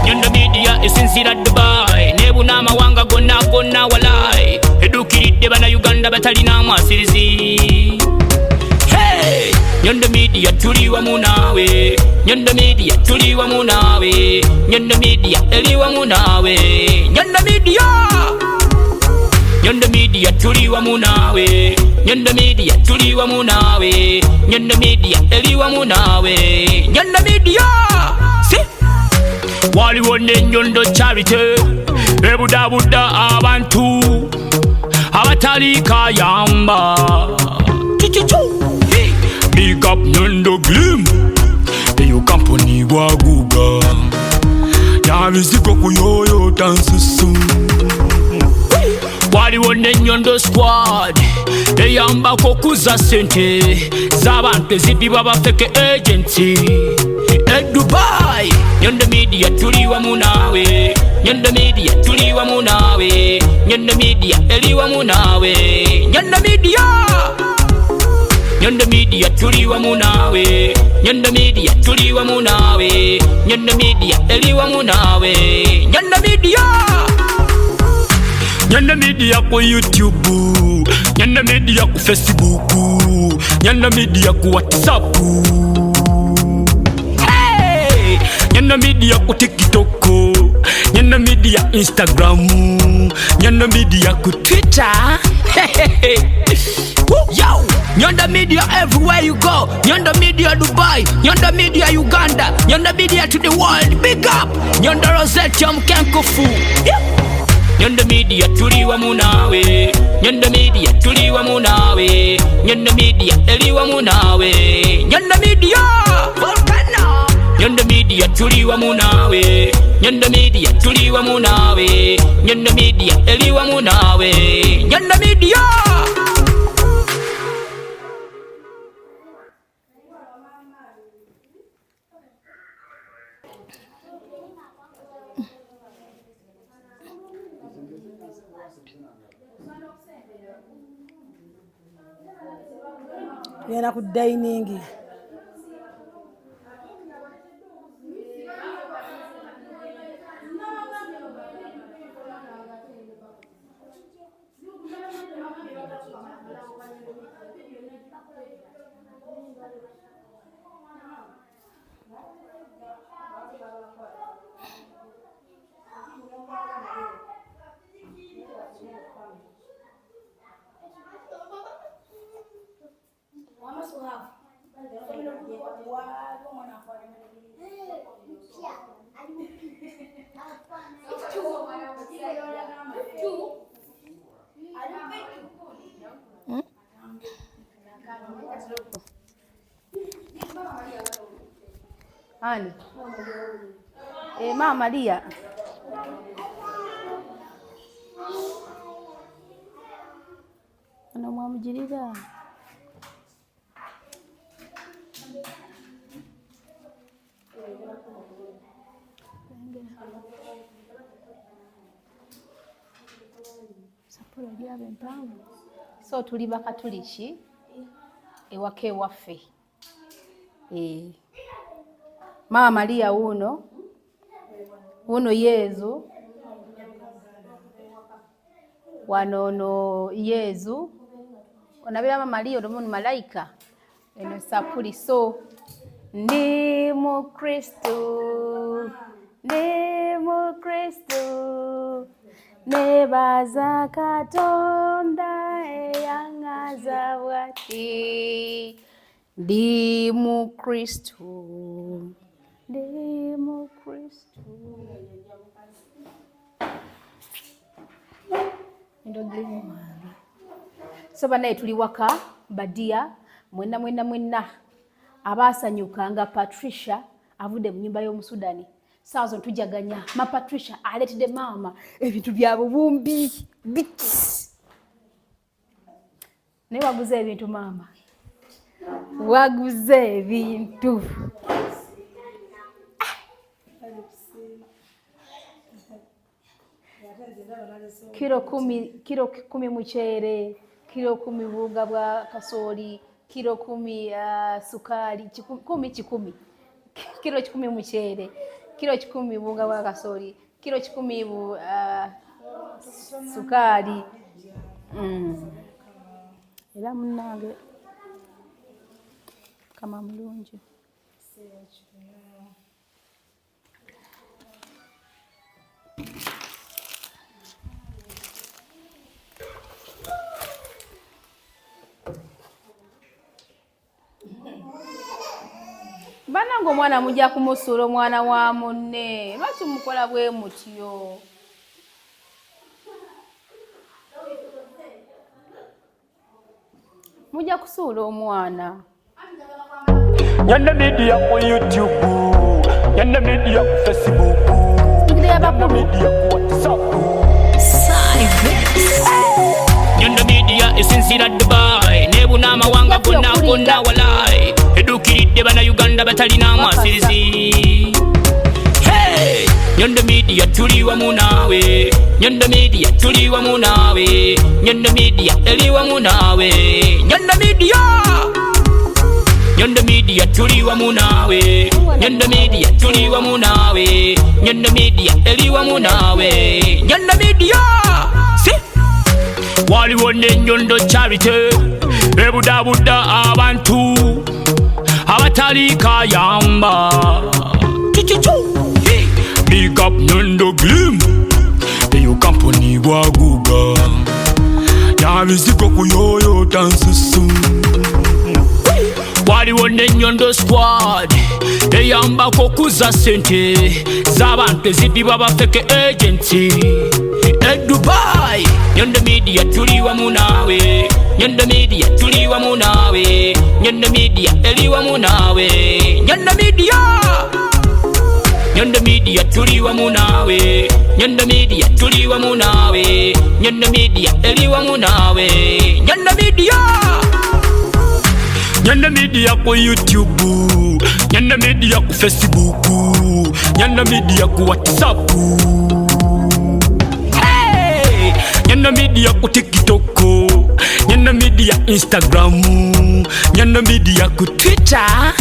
Nyanda Media esinzira Dubai, nebuna amawanga gonna walai. Edukiridde bana Uganda batalina amasirizi. Hey! Nyanda Media tuli wamu nawe, Nyanda Media tuli wamu nawe, Nyanda Media eli wamu nawe, Nyanda Media. Nyanda Media tuli wamu nawe, Nyanda Media tuli wamu nawe, Nyanda Media eli wamu nawe, Nyanda Media. Si waliwo n'ennyondo charity ebudabudda abantu abatali kayamba. Big up Nyondo Glim, eyo company gwaguga. bizigo kuyoyota nsusu. Waliwo n'Ennyondo Squad eyambako okuza ssente z'abantu ezibibwa bafeke agency e Dubai. Nyondo Media tuli wamu naawe, Nyondo Media tuli wamu naawe, Nyondo Media eri wamu naawe, Nyondo Media. Nyondo Media tuli wamu naawe, Nyondo Media tuli wamu naawe, Nyondo Media eri wamu naawe, Nyondo Media. Nyondo Media ku YouTube, Nyondo Media ku Facebook, Nyondo Media ku WhatsApp, hey! Nyondo Media ku TikTok, Nyondo Media Instagram, Nyondo Media ku Twitter. Yo! Nyondo Media everywhere you go. Nyondo Media Dubai, Nyondo Media Uganda, Nyondo Media to the world. Big up! Nyondo Rosette Mkenkofu. Nyondo Media tuli wamu naawe, Nyondo Media tuli wamu naawe, Nyondo Media eri wamu naawe, Nyondo Media. Volcano. Nyondo Media tuli wamu naawe, Nyondo Media tuli wamu naawe, Nyondo Media eri wamu naawe, Nyondo Media. Yena ku dining. Ani? Mama Maria. Ana mwamujirira. Sapolo lyabe mpango. So tuli bakatuliki ewaka ewaffe. Mama Maria uno Yezu wanono Yezu onabira Mama Maria omuntu malaika eno sapuli. So ndi mu Kristo nebaza Katonda eyangaza bwati. Ndi mu Kristo. So banaye tuli waka badia mwenna abasanyukanga Patricia avude mu nyumba y'Omusudani. Saazo tujaganya ma Patricia aletede mama ebintu bya bubumbi biti. Ne waguze ebintu mama. Waguze ebintu. Kilo kumi muchere, kilo 10 bunga bwa kasoli, kilo 10 sukari, kumi. Kilo 10 muchere, kilo 10 bunga bwa kasoli, kilo 10 sukari. Era munange kama mulungi. Banango mwana mujja kumusuula omwana wa munne. Lwaki mukola bwe mutyo? Mujja kusuula omwana. Nyondo Media ku YouTube, Nyondo Media ku Facebook, amasirizi. Hey, Nyondo Media tuli wamu nawe, Nyondo Media tuli wamu nawe, Nyondo Media eli wamu nawe, Nyondo Media. Nyondo Media tuli wamu nawe, Nyondo Media tuli wamu nawe, Nyondo Media eli wamu nawe, Nyondo Media. Si waliwo ne Nyondo Charity ebudabuda abantu abatali kayamba. Big up Nyondo Glim, eyo company waguga yabizigo kuyoyo tansusu. Waliwo ne Nyondo Squad eyambako kuza sente z'abantu ezibibwa bafeke agency Dubai. Nyondo Media tuli wamu nawe, Nyondo Media tuli wamu nawe, Nyondo Media eli wamu nawe, Nyondo Media. Nyondo Media tuli wamu nawe, Nyondo Media tuli wamu nawe, Nyondo Media eli wamu nawe, Nyondo Media. Nyondo Media ku YouTube, Nyondo Media ku Facebook, Nyondo Media ku WhatsApp. Hey, Nyondo Media ku TikTok, Nyondo Media Instagram, Nyondo Media ku Twitter.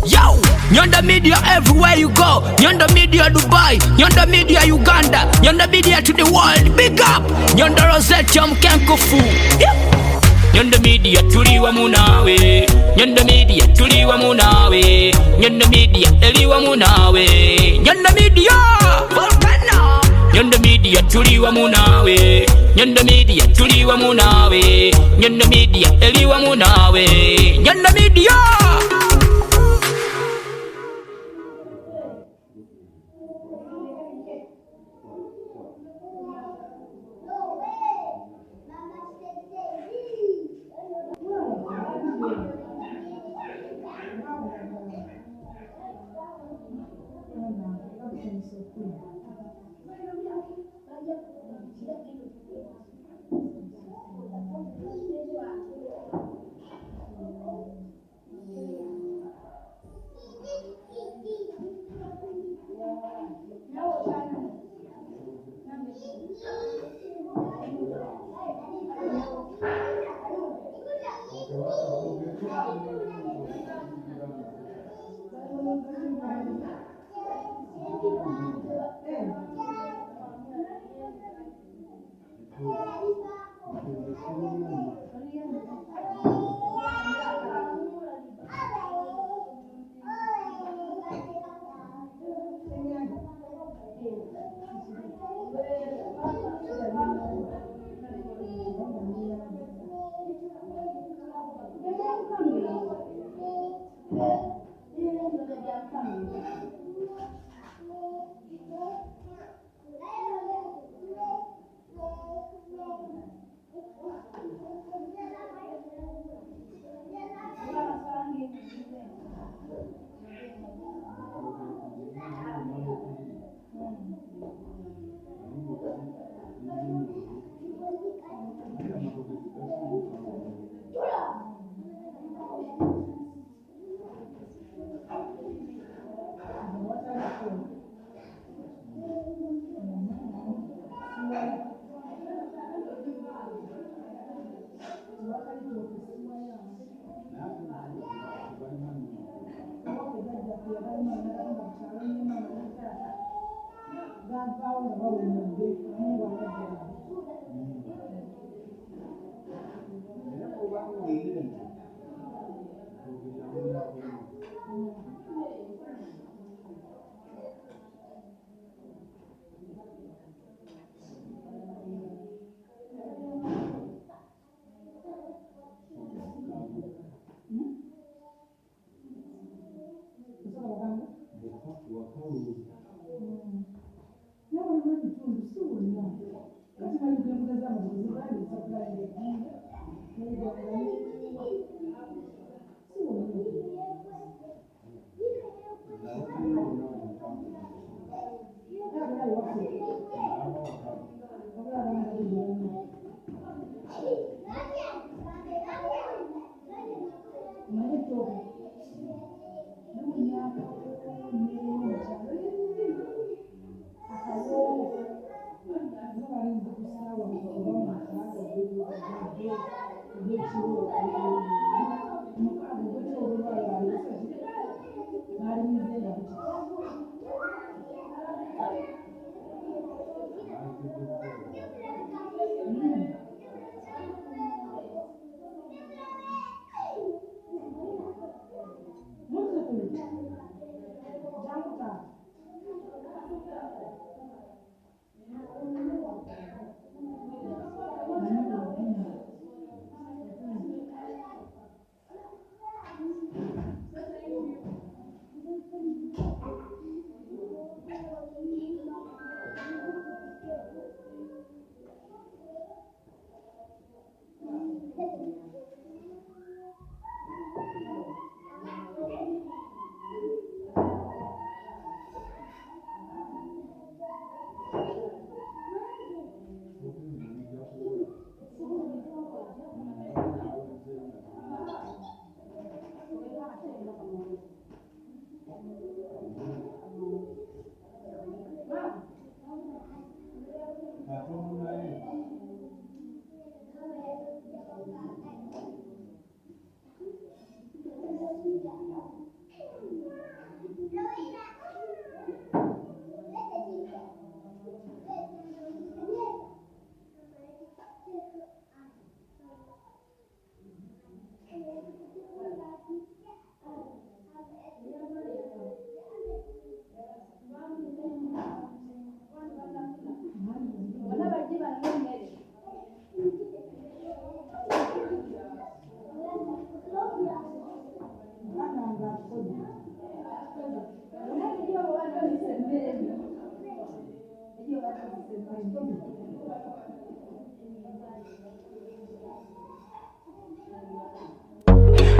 Yo, Nyondo Media everywhere you go. Nyondo Media Dubai, Nyondo Media Uganda, Nyondo Media to the world. Big up Nyondo Rosette Mkenkofu. Nyondo Media tuli wamu nawe, Nyondo Media tuli wamu nawe, Nyondo Media eli wamu nawe, Nyondo Media. Volcano. Nyondo Media tuli wamu nawe, Nyondo Media tuli wamu nawe, Nyondo Media eli wamu nawe, Nyondo Media.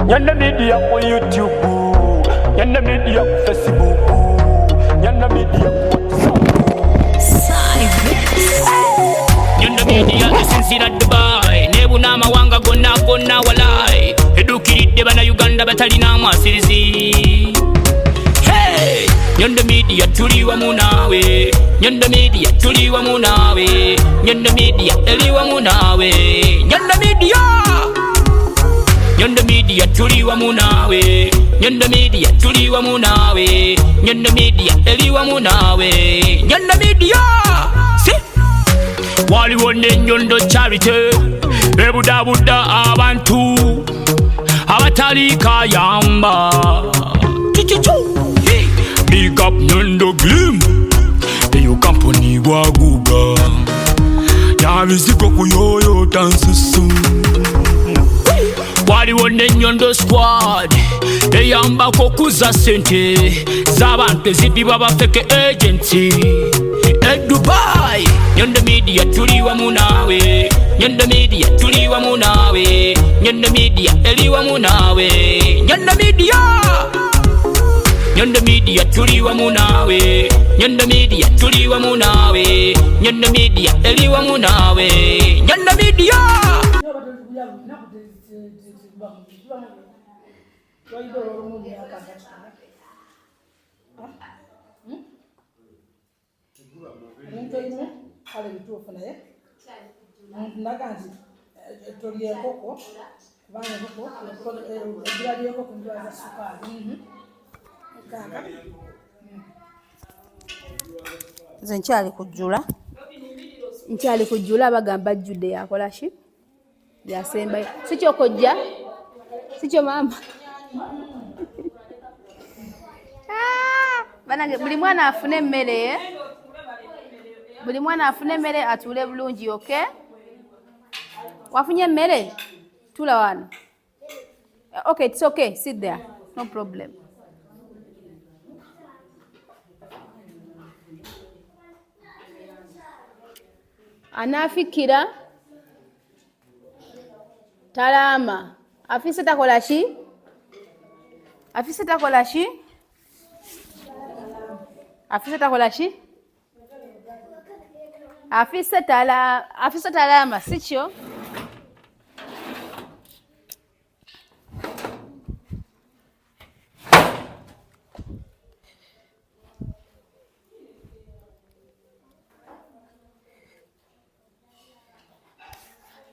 Nyanda media ku YouTube, nyanda media ku Facebook, nyanda media ku WhatsApp. Nyanda media esinzira Dubai, nebuna amawanga gonna walai, edukiridde bana Uganda batalina mwasirizi. Hey, Nyanda media tuli wamu nawe, Nyanda media tuli wamu nawe, Nyanda media eli wamu nawe, Nyanda media. Nyanda media tuli wamu nawe, Nyanda media tuli wamu nawe, Nyanda media eli wamu nawe, Nyanda media. Si waliwo n'ennyondo charity ebudabuda abantu abatali kayamba. Big up Nyondo Glim, eyo company waguga yabizigo kuyoyo tansusu. Waliwo n'ennyondo squad eyambako kuza sente z'abantu ezibibwa bafeke agency Dubai. Nyanda media tuli wamu nawe, Nyanda media tuli wamu nawe, Nyanda media eli wamu nawe, Nyanda media. Nyanda media tuli wamu nawe, Nyanda media tuli wamu nawe, Nyanda media eli wamu nawe, Nyanda media. Kale bituufu naye ndaga nti tolya enkoko kubanga enkoko ebbula ly'enkoko ndwaza sukaali. Nze nkyali kujjula bagamba ajjudde yakola ki yasembayo si kyokojja si kyo maama. Banange buli mwana afune emmere, buli mwana afune emmere atuule bulungi. Okay, wafunye emmere tula wano. Okay, it's okay, sit there, no problem. Anaafikira talaama afise takola ki? Afise takola ki? Afise takola ki? Afise talaama si kyo?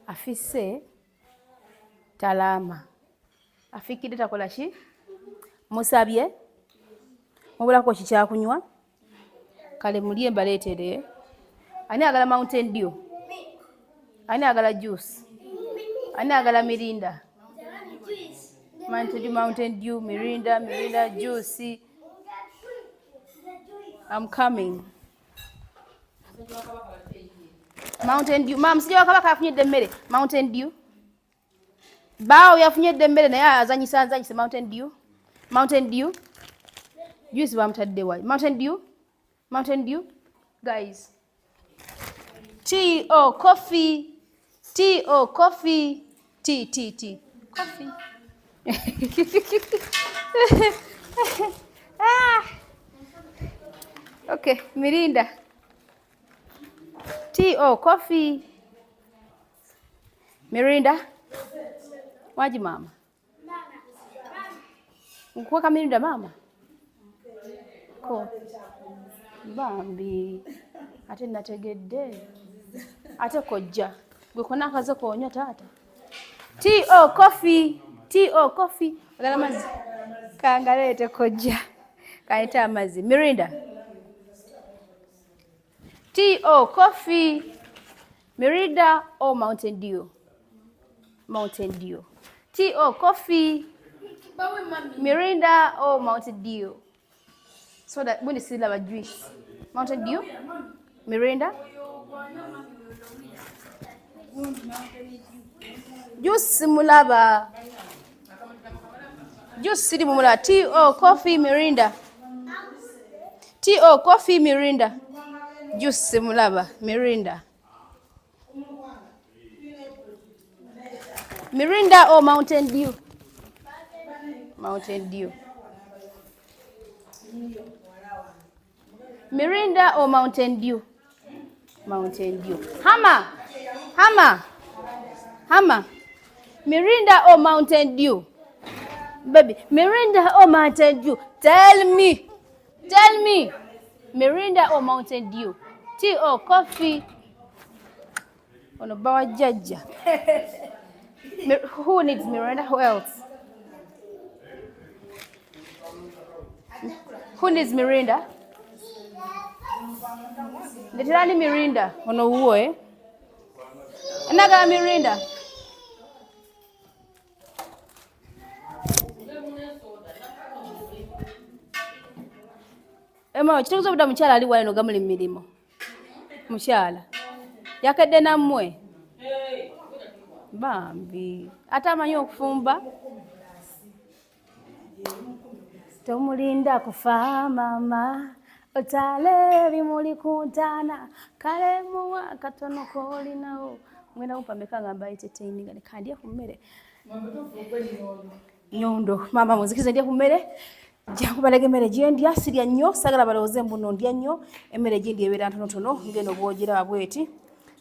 Afise talaama afikidde takola ki? Musabye mubulako kikyakunywa kale mulye mbaleetere. Ani agala Mountain Dew? Ani agala juice? Ani agala Mirinda? Mountain Dew, Mirinda, juice. I'm coming. Mountain Dew. Mam, sijja wakabaka afunyedde emmere. Mountain Dew. Bao yafunyedde emmere naye azanyisa Mountain Dew. Mountain Dew. Juice bamutadde wa. Mountain Dew. Guys. Tea or coffee. Tea. Coffee. Okay, Mirinda. Tea or coffee? Mirinda? Waji mama? Nkuweka Mirinda mama? Ko. Bambi. Ate nategedde. Ate kojja. Gwe kona akaze koonywa taata. Tea or coffee? Olala mazzi. Kangaleete kojja. Kaneta amazzi. Mirinda. Tea or coffee? Mirinda or Mountain Dew? Tea or coffee? Mirinda or Mountain Dew? So that when you see lava juice. Mountain Dew? Mirinda? Juice mulaba. Juice siri mumula. Tea or coffee? Mirinda? Tea or coffee? Mirinda? Juice mulaba. Mirinda. Mirinda or Mountain Dew? Mountain Dew. Mirinda or Mountain Dew? Mountain Dew. Hammer. Mirinda or Mountain Dew? Baby, Mirinda or Mountain Dew? Tell me. Mirinda or Mountain Dew? Tea or coffee? On a bar judge. Who needs Mirinda? Who else? Who needs Mirinda? Leterani Mirinda. Ono uwe. Naga Mirinda. Ema, chitukuzo buda mchala ali wano gamuli milimo. Mchala. Yakadde nammwe. Bambi. Ate amanyi okufumba. Tomulinda kufa mama. Otale bimuli kuntana. Kale muwa katono kolinawo. Mwena upambeka ngamba entertaining ne kandi ya kumere. Nyondo. Mama muzikize ndiye kumere. Jangu balege mere jendi asiri nnyo sagala baloze mbuno ndya nnyo emere jendi ebera ntono ngeno bwojira abweti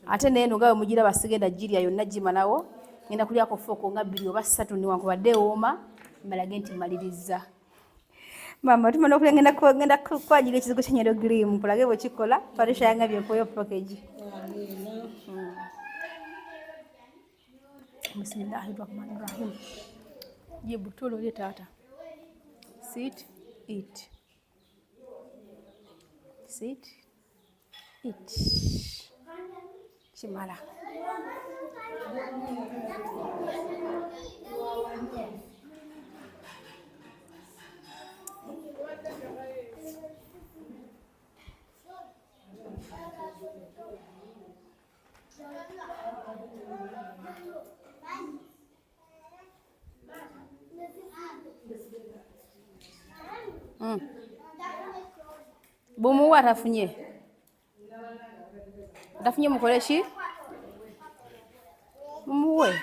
ate neno gawe mugira basigenda jiriya yonna jimalawo ngenda kulya ko foko nga 2 oba 3 ni wangu badde oma malage nti maliriza mama tumana okulengenda ko ngenda kwajira ekizigo kyanyero grim kulage bwe kikola parisha yanga byekoyo package Bismillahirrahmanirrahim jibu tolo le tata Sit, eat. Sit, eat. Chimala. Bomu atafunye mukoleshi mumuwe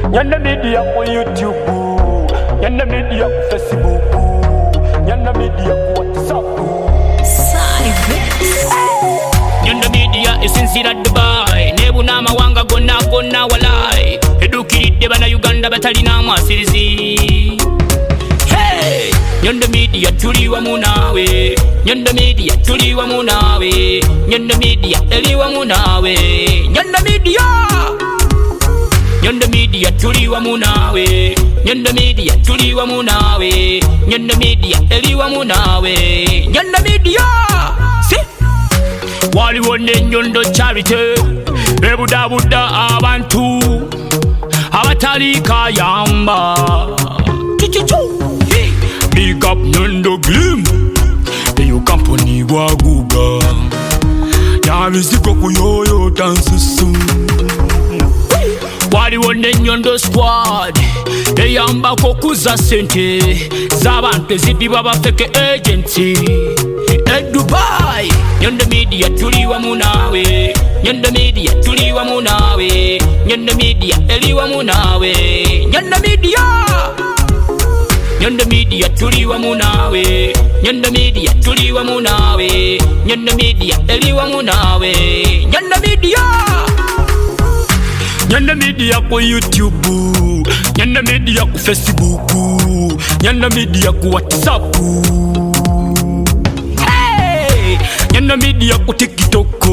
Nyanda media ku YouTube, Nyanda media ku Facebook, Nyanda media ku WhatsApp. Nyanda media esinzira Dubai nebuna amawanga gonna walai edukiridde bana Uganda batalina amasirizi. Hey, Nyanda media tuli wamu nawe, Nyanda media tuli wamu nawe, Nyanda media eli wamu nawe, Nyanda media Nyanda media tuli wamu nawe, Nyanda media tuli wamu nawe, Nyanda media eli wamu nawe, Nyanda media waliwo n'ennyondo charity ebudabuda abantu abatali kayamba. Big up Nyondo Glim eyo company gwaguga yabiziko kuyoyo tansusu. Waliwo n'ennyondo squad eyambako kuza sente z'abantu ezidibwa bafeke agency e Dubai. Nyanda media tuli wamu nawe, Nyanda media tuli wamu nawe, Nyanda media eli wamu nawe, Nyanda media Nyanda media tuli wamu nawe, Nyanda media tuli wamu nawe, Nyanda media eli wamu nawe, Nyanda media Nyanda media ku YouTube, Nyanda media ku Facebook, Nyanda media ku WhatsApp, Nyanda media ku TikTok,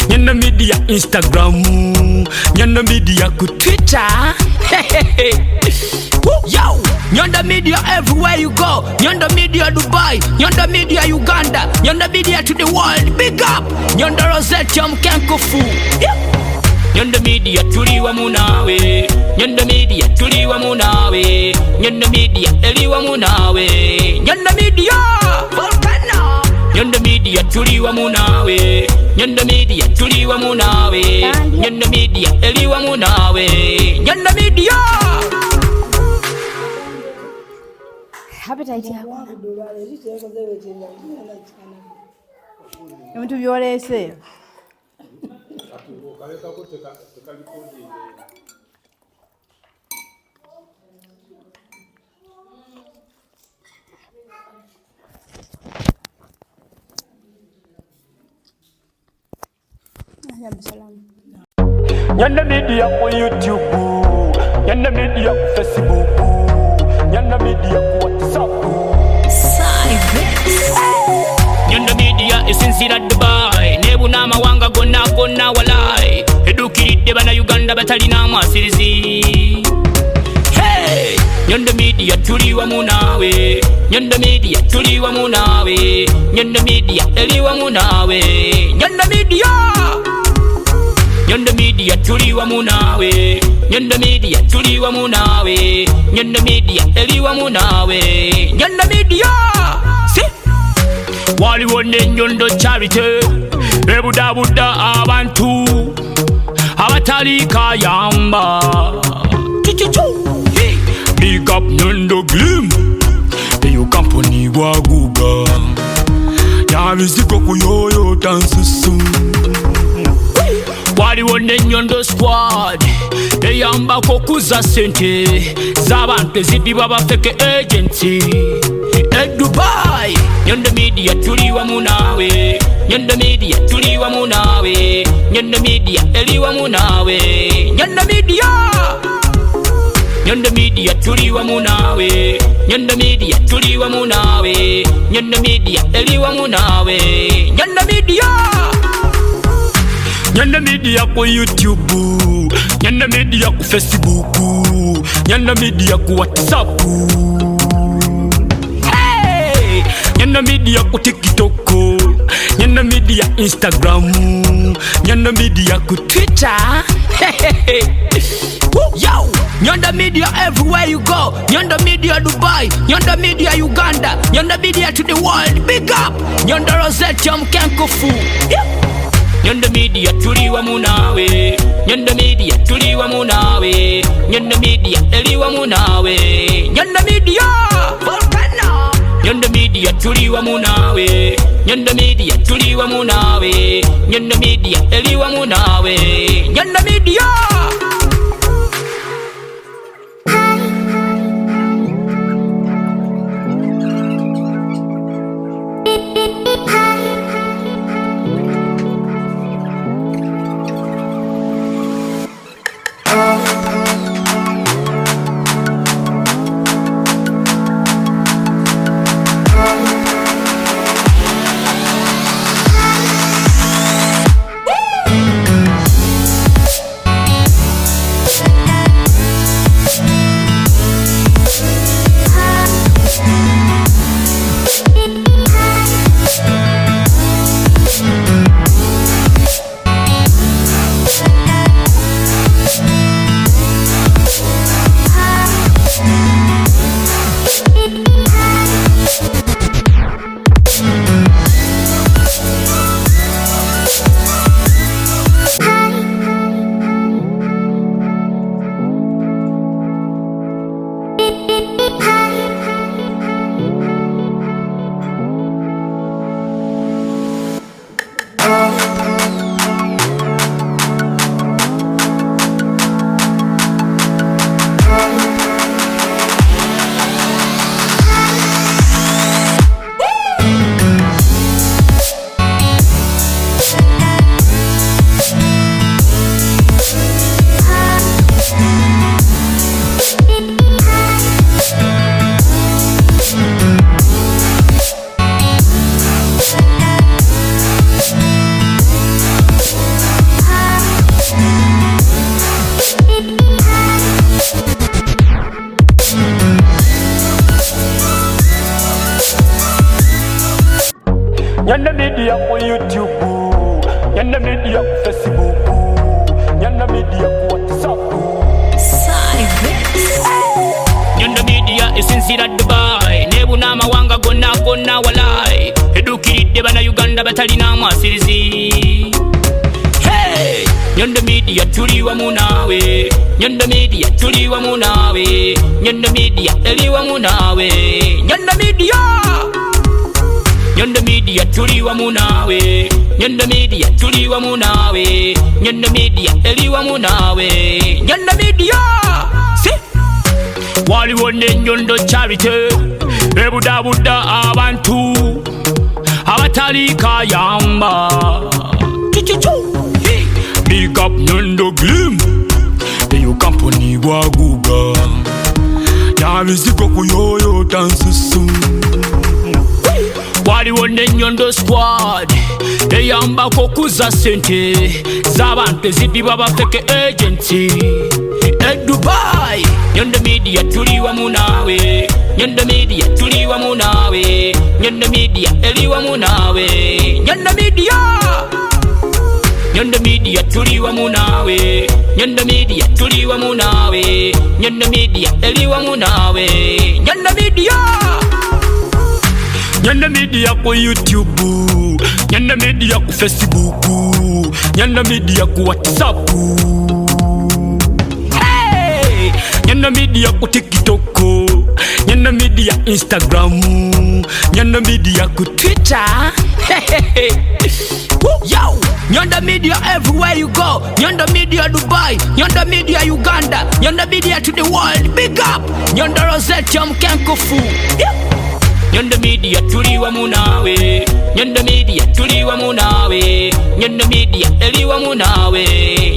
Nyanda media Instagram, Nyanda media ku Twitter. Yo, Nyanda media everywhere you go. Nyanda media Dubai, Nyanda media Uganda, Nyanda media to the world. Big up Nyanda Rosette Mkenkofu. Nyanda Media tuli wamu nawe. Nyanda Media tuli wamu nawe. Nyanda Media eli wamu nawe. Nyanda Media Volcano. Nyanda Media tuli wamu nawe. Nyanda Media tuli wamu nawe. Nyanda Media eli wamu nawe. Nyanda Media appetite yako. Ebintu byolese. Nyanda Media ku YouTube, Nyanda Media ku Facebook, Nyanda Media ku WhatsApp. Nyanda Media esinzira Dubai. Nebuna mawanga gonna walai. Edukiridde bana Uganda batalina amasirizi. Hey! Nyanda Media tuli wamu nawe. Nyanda Media tuli wamu nawe. Nyanda Media eli wamu nawe. Nyanda Media Nyanda Media tuli wamu nawe. Nyanda Media tuli wamu nawe. Nyanda Media eli wamu nawe. Nyanda Media waliwo n'ennyondo charity ebudabuda abantu abatali kayamba. Big up Nyondo Glim eyo company gwaguga yabiziko kuyoyo tansusu. Waliwo n'ennyondo squad eyambako kuza sente z'abantu ezibibwa bafeke agency Dubai. Nyanda Media tuli wamu nawe. Nyanda Media tuli wamu nawe. Nyanda Media eli wamu nawe. Nyanda Media Nyanda Media tuli wamu nawe. Nyanda Media tuli wamu nawe. Nyanda Media eli wamu nawe. Nyanda Media Nyanda Media ku YouTube, Nyanda Media ku Facebook, Nyanda Media ku WhatsApp. Nyanda Media ku TikTok, Nyanda Media Instagram, Nyanda Media ku Twitter. Yo, Nyanda Media everywhere you go. Nyanda Media Dubai, Nyanda Media Uganda, Nyanda Media to the world. Big up Nyanda Rosette Mkenkofu. Nyanda Media tuli wamu nawe. Nyanda Media tuli wamu nawe. Nyanda Media eli wamu nawe. Nyanda Media Volcano. Nyanda Media tuli wamu nawe. Nyanda Media tuli wamu nawe. Nyanda Media eli wamu nawe. Nyanda Media Nyanda Media ku YouTube, Nyanda Media ku Facebook, Nyanda Media ku WhatsApp. Nyanda Media esinzira Dubai nebuna amawanga gonna walai edukiridde bana Uganda batalina amasirizi. Hey, Nyanda Media tuli wamu naawe, Nyanda Media tuli wamu naawe, Nyanda Media eri wamu naawe, Nyanda Media. Nyanda Media tuli wamu naawe, Nyanda Media tuli wamu naawe, Nyanda Media eri wamu naawe, Nyanda Media. Waliwo n'ennyondo charity ebudabuda abantu abatali kayamba. Big up Nyondo Glim eyo company waguga yabizigo kuyoyota nsusu. Waliwo n'ennyondo squad eyambako okuza sente z'abantu ezibibwa bafeke agency Dubai. Nyanda Media tuli wamu naawe, Nyanda Media tuli wamu naawe, Nyanda Media eri wamu naawe, Nyanda Media. Nyanda Media tuli wamu naawe, Nyanda Media tuli wamu naawe, Nyanda Media eri wamu naawe, Nyanda Media. Nyanda Media ku YouTube, Nyanda Media ku Facebook, Nyanda Media ku WhatsApp, Nyanda Media ku TikTok, Nyanda Media Instagram, Nyanda Media ku Twitter. Yo, Nyanda Media everywhere you go. Nyanda Media Dubai, Nyanda Media Uganda, Nyanda Media to the world. Big up Nyanda Rosette Mkenkofu. Nyanda Media tuli wamu naawe, Nyanda Media tuli wamu naawe, Nyanda Media eri wamu naawe,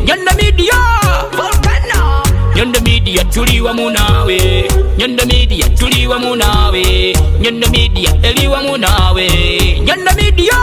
Nyanda Media. Nyanda Media tuli wamu naawe, Nyanda Media tuli wamu naawe, Nyanda Media eri wamu naawe, Nyanda Media.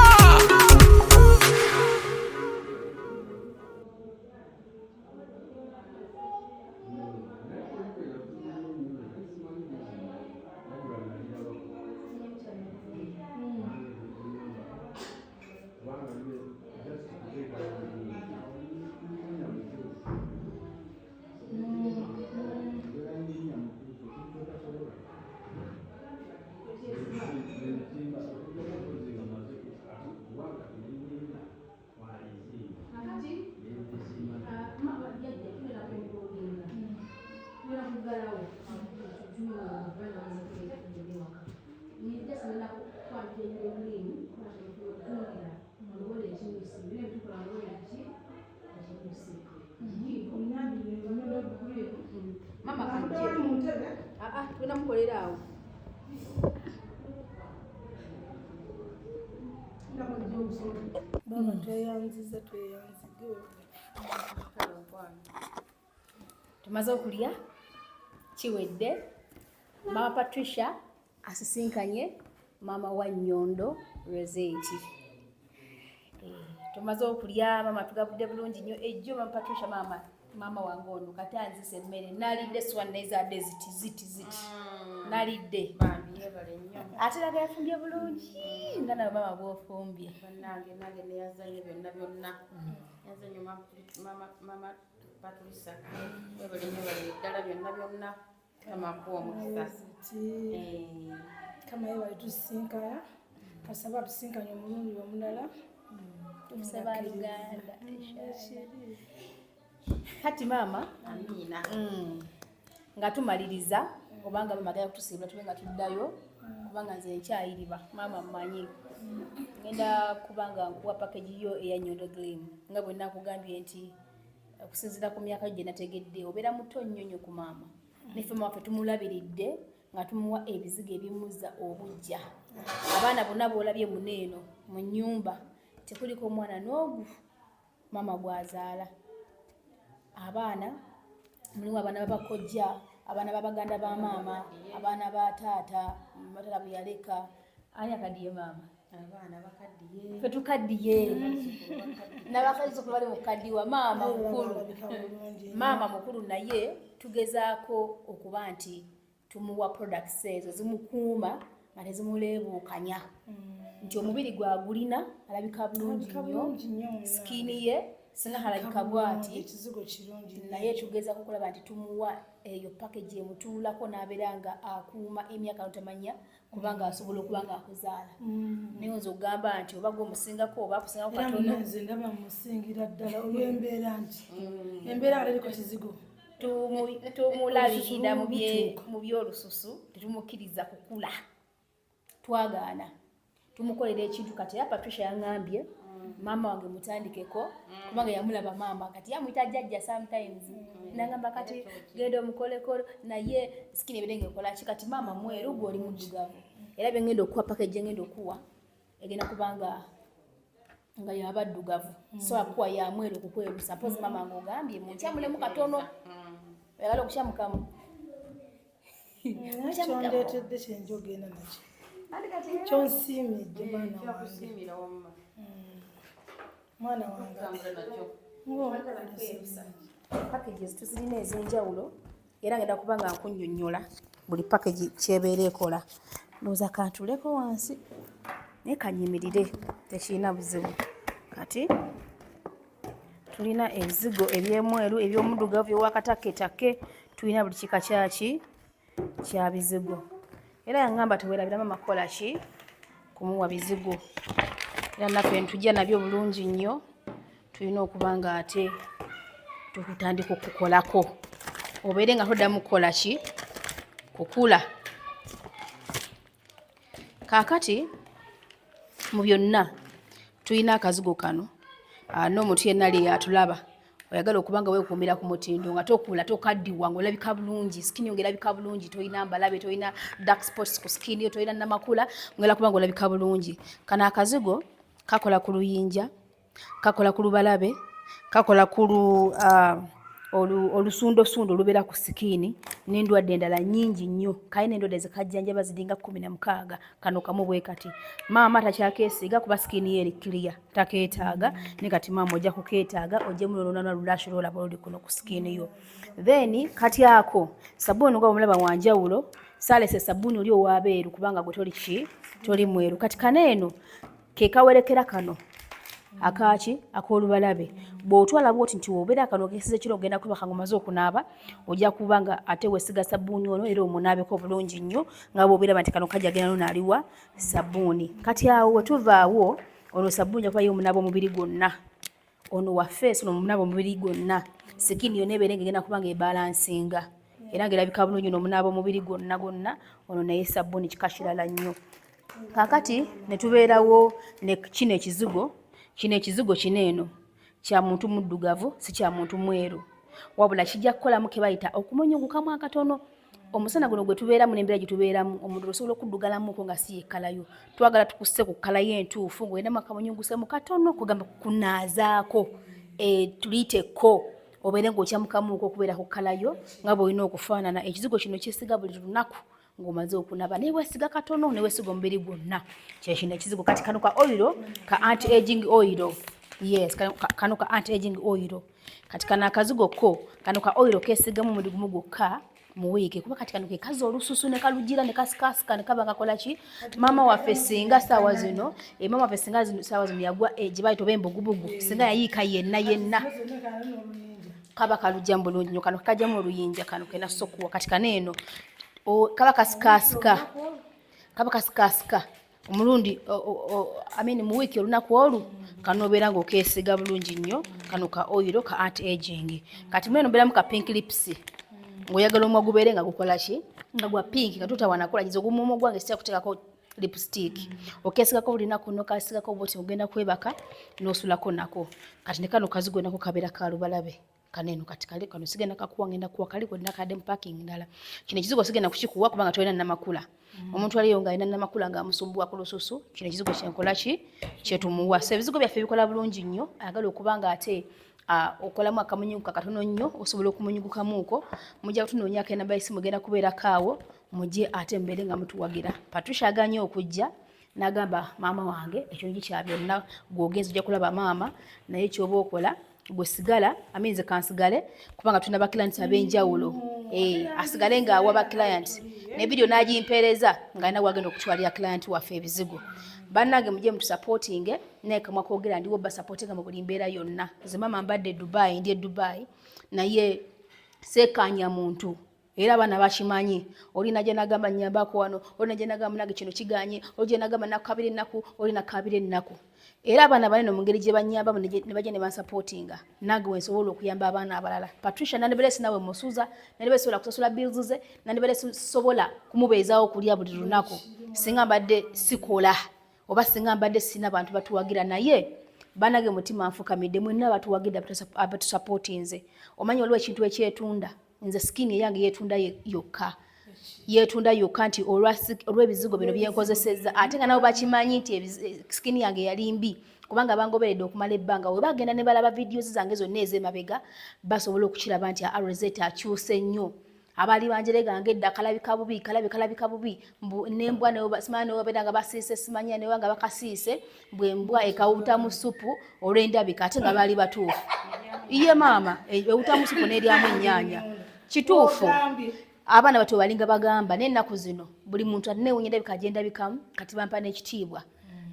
Mama kanjye. Twina mukolera awo. Baba tweyanzize. Tumaze okulya kiwedde. Mama Patricia asisinkanye mama wa Nyondo Rosette. Tumaze okulya mama tugabudde bulungi nnyo ejjo Mama Patricia mama wange ono kati anzise emmere nalidde swanna ezadde ziti nalidde ate laga yafumbye bulungi nga nawe mama bwofumbye nange neyazanye byonna yazanye mama Patricia webali ddala byonna kamakuwa omukisa kama yewe tusinkana kasaba tusinkanye omulundi omulala tusaba Luganda kati mama amina nga tumaliriza kubanga mama gaya kutusiibula tube nga tuddayo kubanga nze nkyayiriba mama mmanyi ngenda kubanga nkuwa package yo eya Nyondo Glim nga bwe nakugambye nti okusinziira ku myaka gye nategedde obeera muto nnyo ku mama nefe mama ffe tumulabiridde nga tumuwa ebizigo ebimuza obujja abaana bonna boolabye muneeno mu nnyumba tekuliko omwana n'ogu mama gwazaala abaana mulimu abaana babakojja abaana babaganda ba mama abaana ba taata matala bwe yaleka ani akaddiye mama abaana bakaddiye ffe tukaddiye n'abakazi okuba bali mukaddiwa mama mukulu naye tugezaako okuba nti tumuwa products ezo zimukuuma nga tezimuleebuukanya nti omubiri gwagulina alabika bulungi nnyo skini ye singa kalabika bwati ekizigo kirungi naye tugeza kukulaba nti tumuwa eyo package emutuulako n'abeera nga akuuma emyaka notamanya kubanga asobola okuba nga akuzaala naye nze okugamba nti oba gweomusingako oba akusingako katono nze ndaba musingira ddala olw'embeera nti embeera nga teriko kizigo tumulabirira mu byolususu tetumukkiriza kukula twagaana tumukolera ekintu kati era Patricia yaŋŋambye maama wange mutandikeko kubanga yamulaba maama kati yamuyita jjajja sometimes nagamba kati genda omukolekolo naye sikini ebirenge kolaki kati maama mweru gw'oli muddugavu era byengenda okuwa package engenda okuwa egenda kubanga nga yabaddugavu so akuwa ya mweru kukwerusa mpozi maama nga ogambye munkyamulemu katono oyagala okushamukamu kyondeetedde kyenjogenda nakyo kyonsiimidde mwana wange packages tuzirina ez'enjawulo era ngenda kuba nga nkunnyonnyola buli package kyebeera ekola ndowooza kantuleko wansi naye kanyimirire tekirina buzibu kati tulina ebizigo ebyemweru ebyomuddugavu byowakataketake tulina buli kika kyaki kya bizigo era yaŋŋamba teweerabira maama kukola ki kumuwa bizigo era naffe ntujja nabyo bulungi nnyo tulina okuba nga ate tukutandika okukolako obeere nga toddamu kukola ki kukula kaakati mu byonna tulina akazigo kano n'omuntu yenna ali atulaba oyagala okuba nga weekuumira ku mutindo nga tokula tokaddiwa ng'olabika bulungi sikini ongerabika bulungi tolina mbalabe tolina dark spots ku sikini yo tolina namakula ngera kuba nga olabika bulungi kano akazigo kakola ku luyinja kakola ku lubalabe kakola ku olusundosundo olubeera ku sikini n'endwadde endala nnyingi nnyo kaye n'endwadde zikajjanjaba ziringa 16 kano kamu bwe kati maama takyakeesiga kuba sikini ye eri clear takeetaaga ne kati maama ojja kukeetaaga ojjemu lulonana lulashi lwolaba luli kuno ku sikini yo then kati ako sabbuuni nga omulaba wanjawulo saalese sabbuuni oli owaabeeru kubanga gwe toli ki toli mweru kati kaneeno ke kawerekera kano akaki ak'olubalabe bw'otwala bwoti nti wobeera kano okesiza kiro ogenda kubaka ngomaze okunaaba ojja kuba nga ate wesiga sabbuuni ono era omunaabeko obulungi nnyo nga bw'obeera nti kano kajja genda nonaaliwa sabbuuni kati awo wetuvaawo ono sabbuuni akuba ye omunaaba omubiri gwonna ono wa feesi ono omunaaba omubiri gwonna sikini yonna ebeere nga egenda kuba nga ebalansinga era ngaerabika bulungi n'omunaaba omubiri gwonna gwonna ono naye sabbuuni kika kirala nnyo kaakati ne tubeerawo ne kino ekizigo kino eno kya muntu muddugavu si kya muntu mweru wabula kijja kukolamu ke bayita okumunyugukamu akatono omusana guno gwe tubeeramu n'embeera gye tubeeramu omuntu osobola okuddugalamuko nga si yekkalayo twagala tukusse ku kkala y'entuufu ng'oyinamu akamunyugusemu katono kugamba kunaazaako tuliyiteko obeere ng'okyamukamuuko okubeera ku kkalayo nga bw'olina okufaanana ekizigo kino kyesiga buli lunaku ng'omaze okunaba naye weesiga katono ne weesiga omubiri gwonna kyekino ekizigo kati kano ka oil ka anti-aging oil yes kano ka anti-aging oil kati kano akazigo ko kano ka oil keesigamu omubiri gumu gwokka mu wiiki kuba kati kano ke kaza olususu ne kalugira ne kasikasika ne kaba kakola ki maama waffe singa saawa zino maama waffe singa saawa zino yagwa gye bayita oba embugubugu singa yayiika yenna kaba kalujja bulungi nnyo kano kajjamu oluyinja kano kena sokuwa kati kaneeno kaba kasikasika omulundi mu wiiki olunaku olu kano obeera ng'okeesiga bulungi nnyo kano ka oil ka anti-aging kati mweno obeeramu ka pink lips ng'oyagala omwa gubeere nga gukola ki nga gwa pink nga tutawanakola giza ogumumu gwange sitya kuteekako lipstick okeesigako buli lunaku nokaasigako bwoti ogenda kwebaka n'osulako nako kati ne kano kazigo nako kabeera ka lubalabe kaneno kati kano sigenda kakuwa ngenda kuwa kali kodina kadde parking ndala kino ekizigo sigenda kukikuwa kubanga tolina namakula omuntu aliyo nga alina namakula nga amusumbuwa ku lususu kino ekizigo kyenkola ki kyetumuwa so ebizigo byaffe bikola bulungi nnyo ayagala okubanga ate okolamu akamunyuguka katono nnyo osobola okumunyugukamuuko mujja kutunoonyako enamba y'essimu genda kubeerako awo mujje ate mubeere nga mutuwagira Patricia aganye okujja n'agamba maama wange ekyo ngi kya byonna gw'ogenza ojja kulaba maama naye kyoba okola gwe sigala amenze kansigale kubanga tuna ba clients abenjawulo asigale nga awa ba clients ne video najimpereza nga ina wagenda okutwalira client waffe ebizigo bannange muje mu supporting ne kamwa kwogera ndiwo ba supporting mu buli mbeera yonna ze mama mbadde Dubai ndiye Dubai naye sekanya muntu era abana bakimanyi olina gye nagamba nnyambako wano olina gye nagamba nage kino kiganye olina nagamba nakabire ennaku olina kabire ennaku era abana banene mu ngeri gye banyamba ne bajja ne bansupportinga nange wensobola okuyamba abaana abalala Patricia nandibelesi nawe musuza nandibesobola kusasula bills ze nandibelesi sobola kumubeezaawo okulya buli lunaku singa mbadde sikola oba singa mbadde sina bantu batuwagira naye banage mutima nfukamidde mwenna batuwagidde abatusupportinze omanyi waliwo ekintu ekyetunda nze skin yange yetunda yokka nti olw'ebizigo bino byenkozesezza ate nga nabo bakimanyi nti skin yange yali mbi kubanga bangoberedde okumala ebbanga we bagenda ne balaba videos zange zonna ez'emabega basobola okukiraba nti Rosetta akyuse nnyo abali banjere gange edda kalabika bubi nembwa simanya newabeera nga basiise simanya newa nga bakasiise bwembwa ekawuta mu supu olw'endabika ate nga baali batuufu iye maama ewuta mu supu n'eryamu ennyaanya kituufu abaana bato balinga bagamba n'ennaku zino buli muntu atinewunya endabika agyendabikamu kati bampa n'ekitiibwa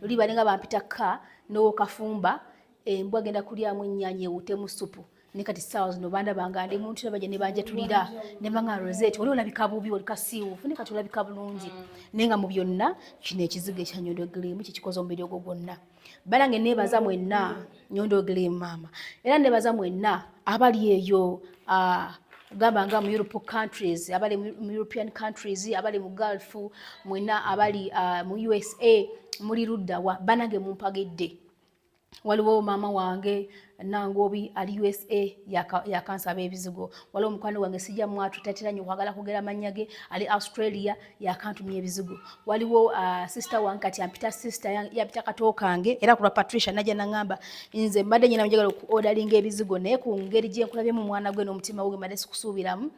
luli balinga bampita ka n'owokafumba embwa agenda kulyamu ennyaanya ewute mu supu ne kati ssaawa zino banda banga ndi muntu bajja ne banjetulira ne banga Rosetta oli olabika bubi oli kasiiwuufu ne kati olabika bulungi naye nga mu byonna kino ekizigo ekya Nyondo Gleam kikikoze omubiri ogwo gwonna banange neebaza mwenna Nyondo Gleam maama era neebaza mwenna abali eyo gamba nga mu European countries abali mu Gulf mwenna abali mu USA muri luddawa banange mumpagedde waliwo mama wange Nangobi ali USA yakansaba ebizigo waliwo mukwano wange sijja mwatu tatera nnyo kwagala kugera manyage ali Australia yakantumya ebizigo waliwo sister wange kati ampita sister yapita katokange era kulwa Patricia najja nangamba nze mbadde nyina njagala okuordaringa ebizigo naye ku ngeri gye nkulabye mu mwana gwe n'omutima gwe mbadde sikusuubiramu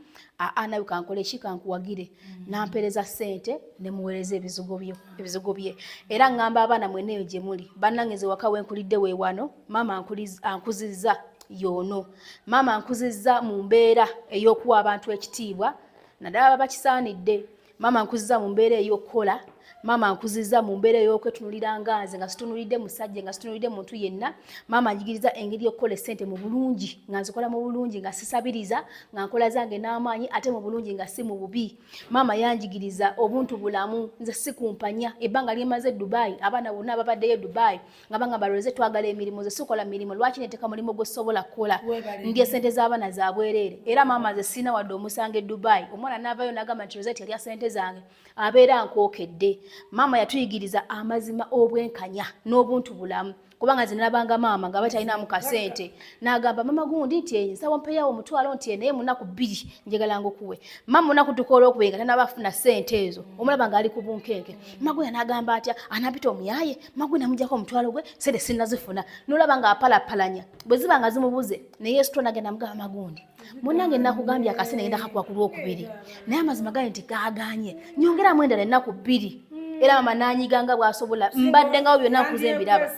nawe kankole ki kankuwagire nampereza ssente ne muweereza ebizigo bye era ngamba abaana mweneyo gye muli bannange nze waka wenkulidde weewano mama ankuzizza yono mama ankuzizza mu mbeera ey'okuwa abantu ekitiibwa naddala baba kisaanidde mama ankuzizza mu mbeera ey'okukola mama ankuzizza mu mbeera ey'okwetunulira nganze nga situnulidde musajja nga situnulidde muntu yenna mama anjigiriza engeri y'okukola essente mu bulungi nga nzikola mu bulungi nga sisabiriza nga nkola zange n'amaanyi ate mu bulungi nga si mu bubi mama yanjigiriza obuntu bulamu nze sikumpanya ebbanga lyemaze Dubai abaana bonna ababaddeyo Dubai nga bangamba Rosetta twagala emirimu nze sikola mirimu lwaki neeteka mulimu gwe sobola kukola ndi essente z'abaana za bwereere era mama nze sina wadde omusanga Dubai omwana n'avayo n'agamba nti Rosetta yalya ssente zange abeera nkookedde mama yatuyigiriza amazima obwenkanya n'obuntu bulamu kubanga nze nabanga mama nga batalinamu kasente n'agamba mama gundi nti nsawo mpeyawo omutwalo nti naye munaku 2 njagala ngokuwe mama munaku tukola okubenga tanabafuna ssente ezo omulaba nga ali ku bunkenke magwe n'agamba atya anapita omuyaye magwe namujjako omutwalo gwe ssente sinnazifuna n'olaba nga apalapalanya bwe ziba nga zimubuze naye Yesu nagenda mugamba magundi munange nakugambye akasente ngenda kakuwa ku Lwokubiri naye amazima gali nti gaaganye nyongeramu endala ennaku 2 era mama nanyiganga bwasobola mbadde ngawo byonna nkuze embiraba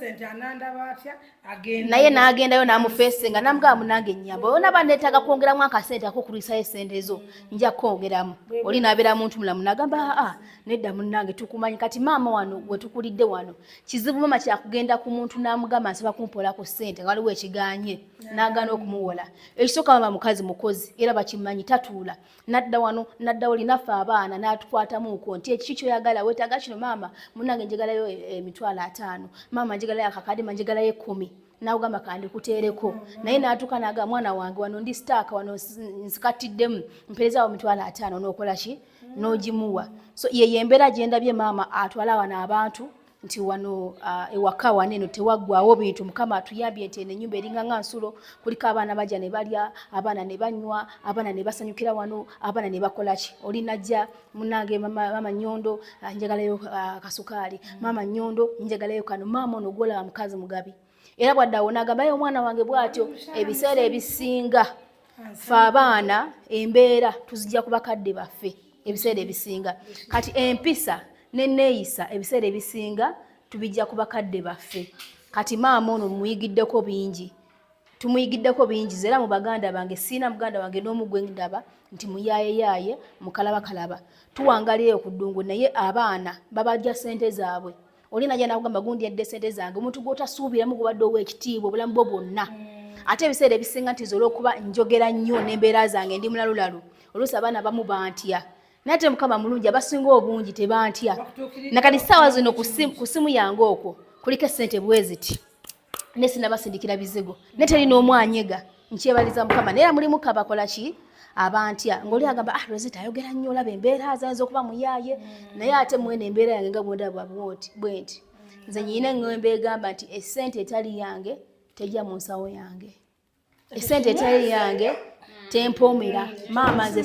naye n'agendayo n'amufeesinga namugamba munange ennyamba oyo naba neetaaga kwongeramu akasente ak'okuliisayo essente ezo nja kwongeramu oli n'abeera muntu mulamu n'agamba nedda munnange tukumanyi kati maama wano we tukulidde wano kizibu mama kyakugenda ku muntu n'amugamba nsaba kumpoolako ssente nga waliwo ekiganye n'agaana okumuwola ekisooka mama mukozi era bakimanyi tatuula nadda wano nadda oli naffe abaana n'atukwatamuuko nti ekiki kyoyagala weetaaga kino mama munnange njagalayo emitwalo 5 mama njagalayo akakadima njagalayo 10 n'agamba kandi kuteereko naye n'atuuka n'agamba mwana wange wano ndi staaka wano nsikatiddemu mperezaawo mitwalo 5 n'okola ki n'ogimuwa so ye embeera gye ndabye mama atwala wano abantu nti wano ewaka waneno tewaggwawo bintu mukama atuyambye nti ennyumba eringa nga nsulo kuliko abaana bajja ne balya abaana ne banywa abaana ne basanyukira wano abaana ne bakola ki oli najja munnange mama Nyondo njagalayo kasukaali mama Nyondo njagalayo kano mama ono gwolaba mukazi mugabi era bwaddawo n'agambayo omwana wange bw'atyo ebiseera ebisinga fe abaana embeera tuzijja ku bakadde baffe ebiseera ebisinga kati empisa neneeyisa ebiseera ebisinga tubijja ku bakadde baffe kati maama ono muyigiddeko bingi tumuyigiddeko bingi era mu baganda bange siina muganda wange n'omu gwe ndaba nti muyaaye mukalaba tuwangaliyo ku ddungu naye abaana babajja ssente zaabwe oli najja nakugamba gundi yadde ssente zange omuntu gw'otasuubiramu gubadde ow'ekitiibwa obulamu bwo bwonna ate ebiseera ebisinga nti olw'okuba njogera nnyo n'embeera zange ndi mulalulalu oluusi abaana abamu bantya naye ate mukama mulungi abasinga obungi tebantya nakati ssaawa zino ku simu yange okwo kuliko essente bweziti ne sinabasindikira bizigo ne teri n'omwanyega nkyebaliza mukama naye mulimu kabakola ki abantya ng'oli agamba Rosita ayogera nnyo olaba embeera zayinza okuba muyaaye naye ate mwene embeera yange nga bwondaba bwe nti nze nyina eŋŋombe egamba nti essente etali yange tejja mu nsawo yange essente etali yange tempoomera maama nze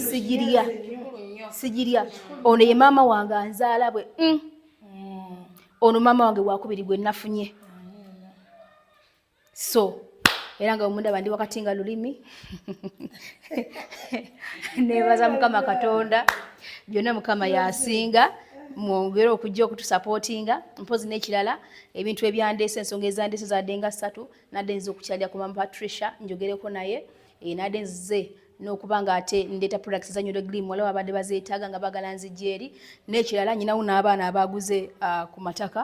sigirya ono ye maama wange anzaala bwe ono maama wange wakubiri gwe nafunye so era nga omundaba ndi wakati nga lulimi nebaza mukama katonda byonna mukama yasinga mwongere okujja okutusapootinga mpozi n'ekirala ebintu ebyandeese ensonga ezandeese zadde nga 3 nadde nziza okukyalira ku mama Patricia njogereko naye nadde nzize n'okuba nga ate ndeeta products za Nyondo Glim waliwo abadde bazeetaaga nga bagala nzijja eri n'ekirala nyinawo n'abaana abaguze ku mataka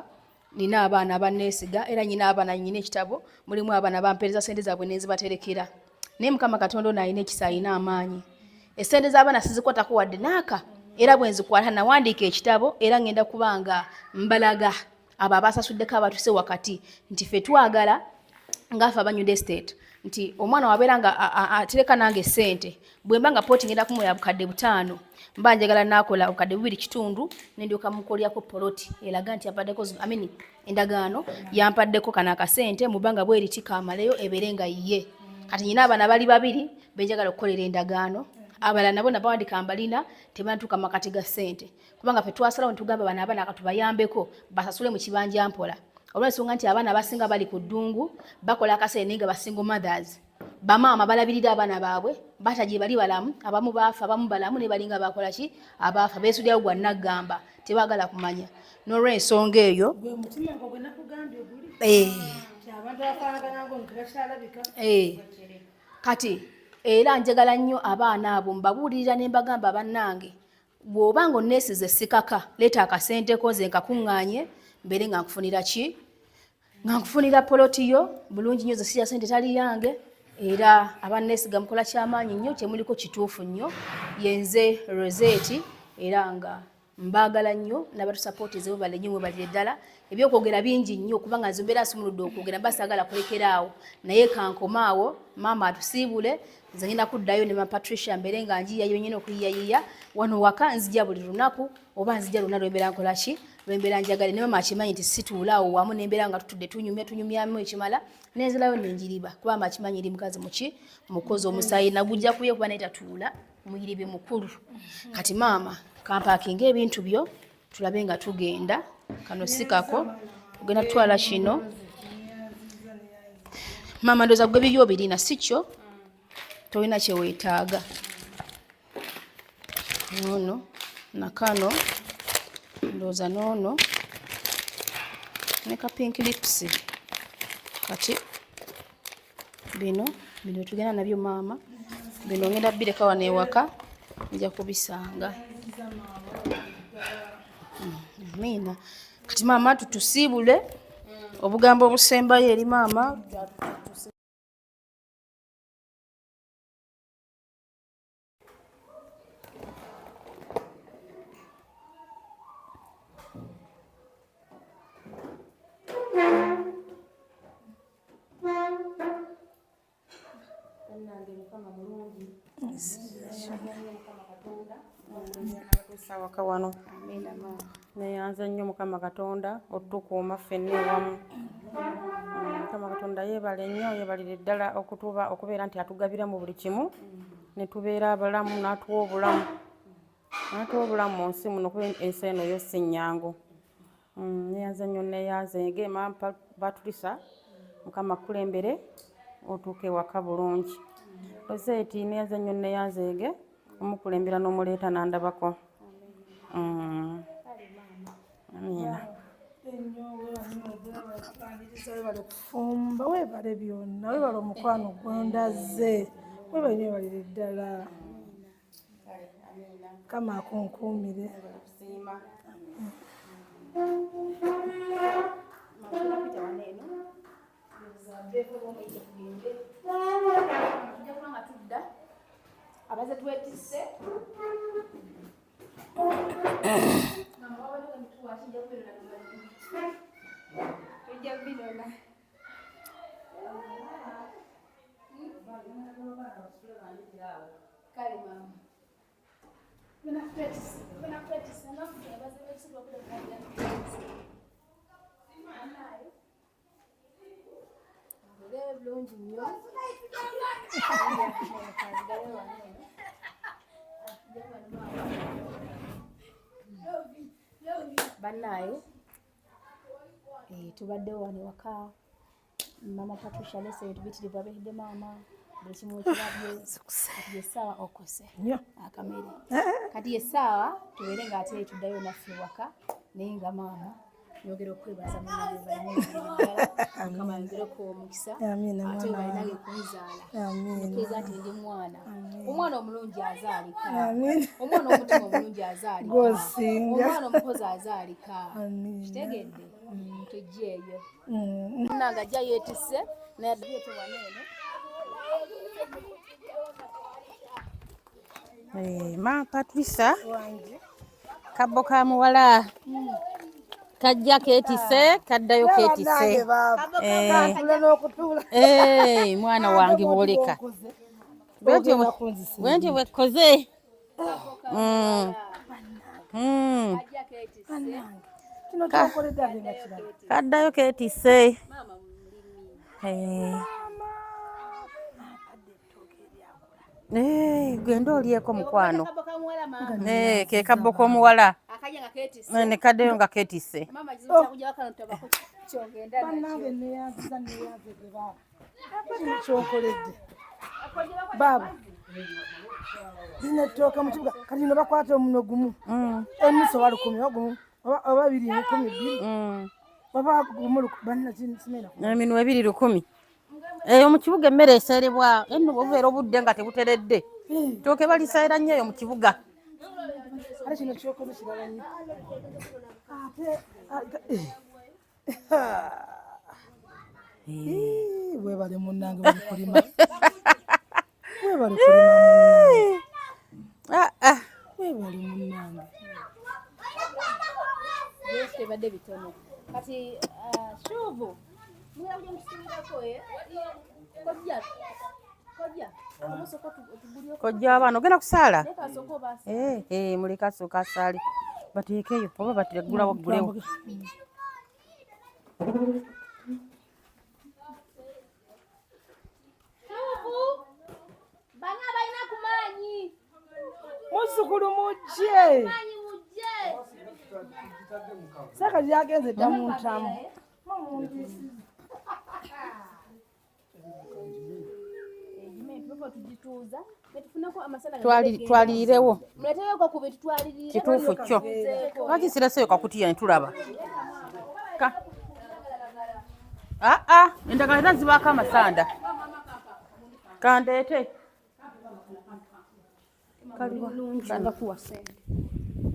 nina abaana abaneesiga era nyina abaana nyina ekitabo mulimu abaana bampeereza ssente zaabwe nenzibaterekera naye mukama katonda ono alina ekisa alina amaanyi essente z'abaana sizikwatako wadde naaka era bwe nzikwata nawandiika ekitabo era ngenda kubanga mbalaga abo abasasuddeko abatuse wakati nti ffe twagala ngaafe abanyude estate nti omwana wabeera nga atereka nange essente bwe mba nga pooti ngenda kumuya bukadde 5 mba njagala nakola bukadde 2.5 nendyoka mukolyako poloti eraga nti ampaddeko endagaano yampaddeko kana akasente mubanga bweri tikamaleyo ebeere nga yiye kati nyina abaana bali 2 benjagala okukolera endagaano abalala nabo nabawandika mbalina tebanatuuka makati ga ssente kubanga ffe twasalawo netugamba bano abaana akatubayambeko basasule mu kibanja mpola olw'ensonga nti abaana abasinga bali ku ddungu bakola akaseera naye nga basingle mothers bamaama balabirira abaana baabwe batajje bali balamu abamu baafa abamu balamu ne balinga bakola ki abaafa beesudyawo gwa naggamba tebaagala kumanya n'olw'ensonga eyo kati era njagala nnyo abaana abo mbabuulirira ne mbagamba bannange bw'oba nga onneesize sikaka leeta akasenteko nze nkakuŋŋaanye mbeere nga nkufunira ki nga nkufunira polotiyo bulungi nnyo ze sirya sente tali yange era abanneesiga mukola kyamaanyi nnyo kyemuliko kituufu nnyo yenze Rosette era nga mbaagala nnyo n'abatusapootize bo bale nnyo mwe balire ddala ebyokwogera bingi nnyo kubanga nze mbeera simuludde okwogera mba saagala kulekeraawo naye kankomaawo maama atusiibule nze ngenda kuddayo ne mama Patricia mbeere nga njiyayo nyina okuyiyayiya wano waka nzija buli lunaku oba nzija luna lwembeera nkola ki lwembeera njagale ne mama akimanyi nti situulaawo wamu nembeera nga tutudde tunyumyamu ekimala nenzirayo nenjiriba kubanga akimanyi eri mukazi muki mukozi omusayi nagujja kuye kuba naye tatuula muyiribe mukulu kati maama kampaakinga ebintu byo tulabe nga tugenda kano sikako tugenda tutwala kino maama ndooza gwe bibyo birina sikyo tolina kyeweetaaga nono nakano ndooza noono ne ka pink lips kati bino tugenda nabyo maama bino ngenda bireka wano ewaka nja kubisanga amina kati maama tutusiibule obugambo obusembayo eri maama waka wano neyanza nnyo mukama katonda otukuuma ffenna ewamu mukama katonda yeebale nnyo yeebalire ddala okubeera nti atugabira mu buli kimu ne tubeera abalamu n'atuwa obulamu mu nsi muno kuba ensi eno yo si nnyangu neyanza nnyo neyanzege mama Patricia mukama kulembere otuuke ewaka bulungi Rosette neyanza nnyo neyanzege omukulembera n'omuleeta nandabako amina Maliriza webale okufumba, webale byonna, webale omukwano gwondaze, webale nebalire ddala. Kama akunkuumire. abaze twetisse kale mama bena twetisse nafuta abaze bekisigwa kule kajja bulungi nnyo bannaye tubadde wano waka mama Patricia lese ebintu bitirivu abehidde maama buli kimu kirabye kati yessaawa okose akamere kati yessaawa tubeere nga ate tuddayo naffe waka naye nga maama yogera okwebaza mukama yongereko omukisa ate balinage kunzaala nokeza nti ndi omwana omulungi azaalika omwana omutima omulungi azaalika omwana omukozi azaalika kitegedde tujja eyo nanga ajja yeetisse naye adbyete waneeno Ma Patricia kabbo ka muwala kajja keetisse kaddayo keetisse mwana wange bwoleka bwentyo bwekkoze kaddayo keetisse genda olyeko mukwano ke kabbo k'omuwala ne kaddeyo nga keetisse kyokoledde baaba lina ettooka mu kibuga kati no bakwata omuno gumu enusu oba 10 ogumu oba 2 12 oba gumu banna simena eminwe 2 10 eyo mu kibuga emmere eseerebwa enno buveera obudde nga tebuteredde tooke balisaera nnyo eyo mu kibuga ate kino kyokoze kirala nnyo webale munnange bali kulima webale kulima webale munnange byose badde bitono kati shuvu mwana uje mtusimirako kojja abaana ogenda kusaala muleka asooka asaale bateekeyo oba bategulawo gulewo bana balina kumaanyi muzzukulu mujje saka lyagenze dda mu ntamu twaliirewo kituufu kyo lwaki siraseyo kakutiya netulaba endagala era zibaako amasanda kandeete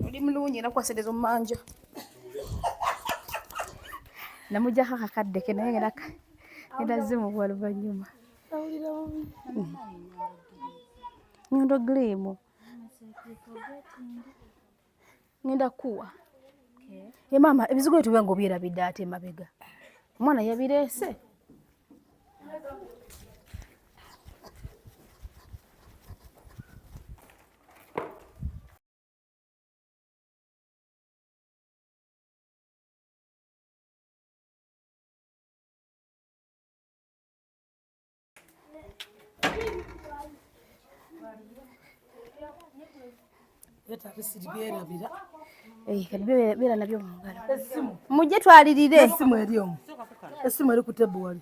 oli mulungi nakuwasereza omumanja namujjako akakaddeke naye ngenda zimuwa luvannyuma ngenda girimu ngenda kuwa maama ebizigo bye tubenga obyerabidde ate emabega omwana yabireese bera nabyo mu ngalo mujje twalirire esimu eri omu esimu eri ku tebbu wali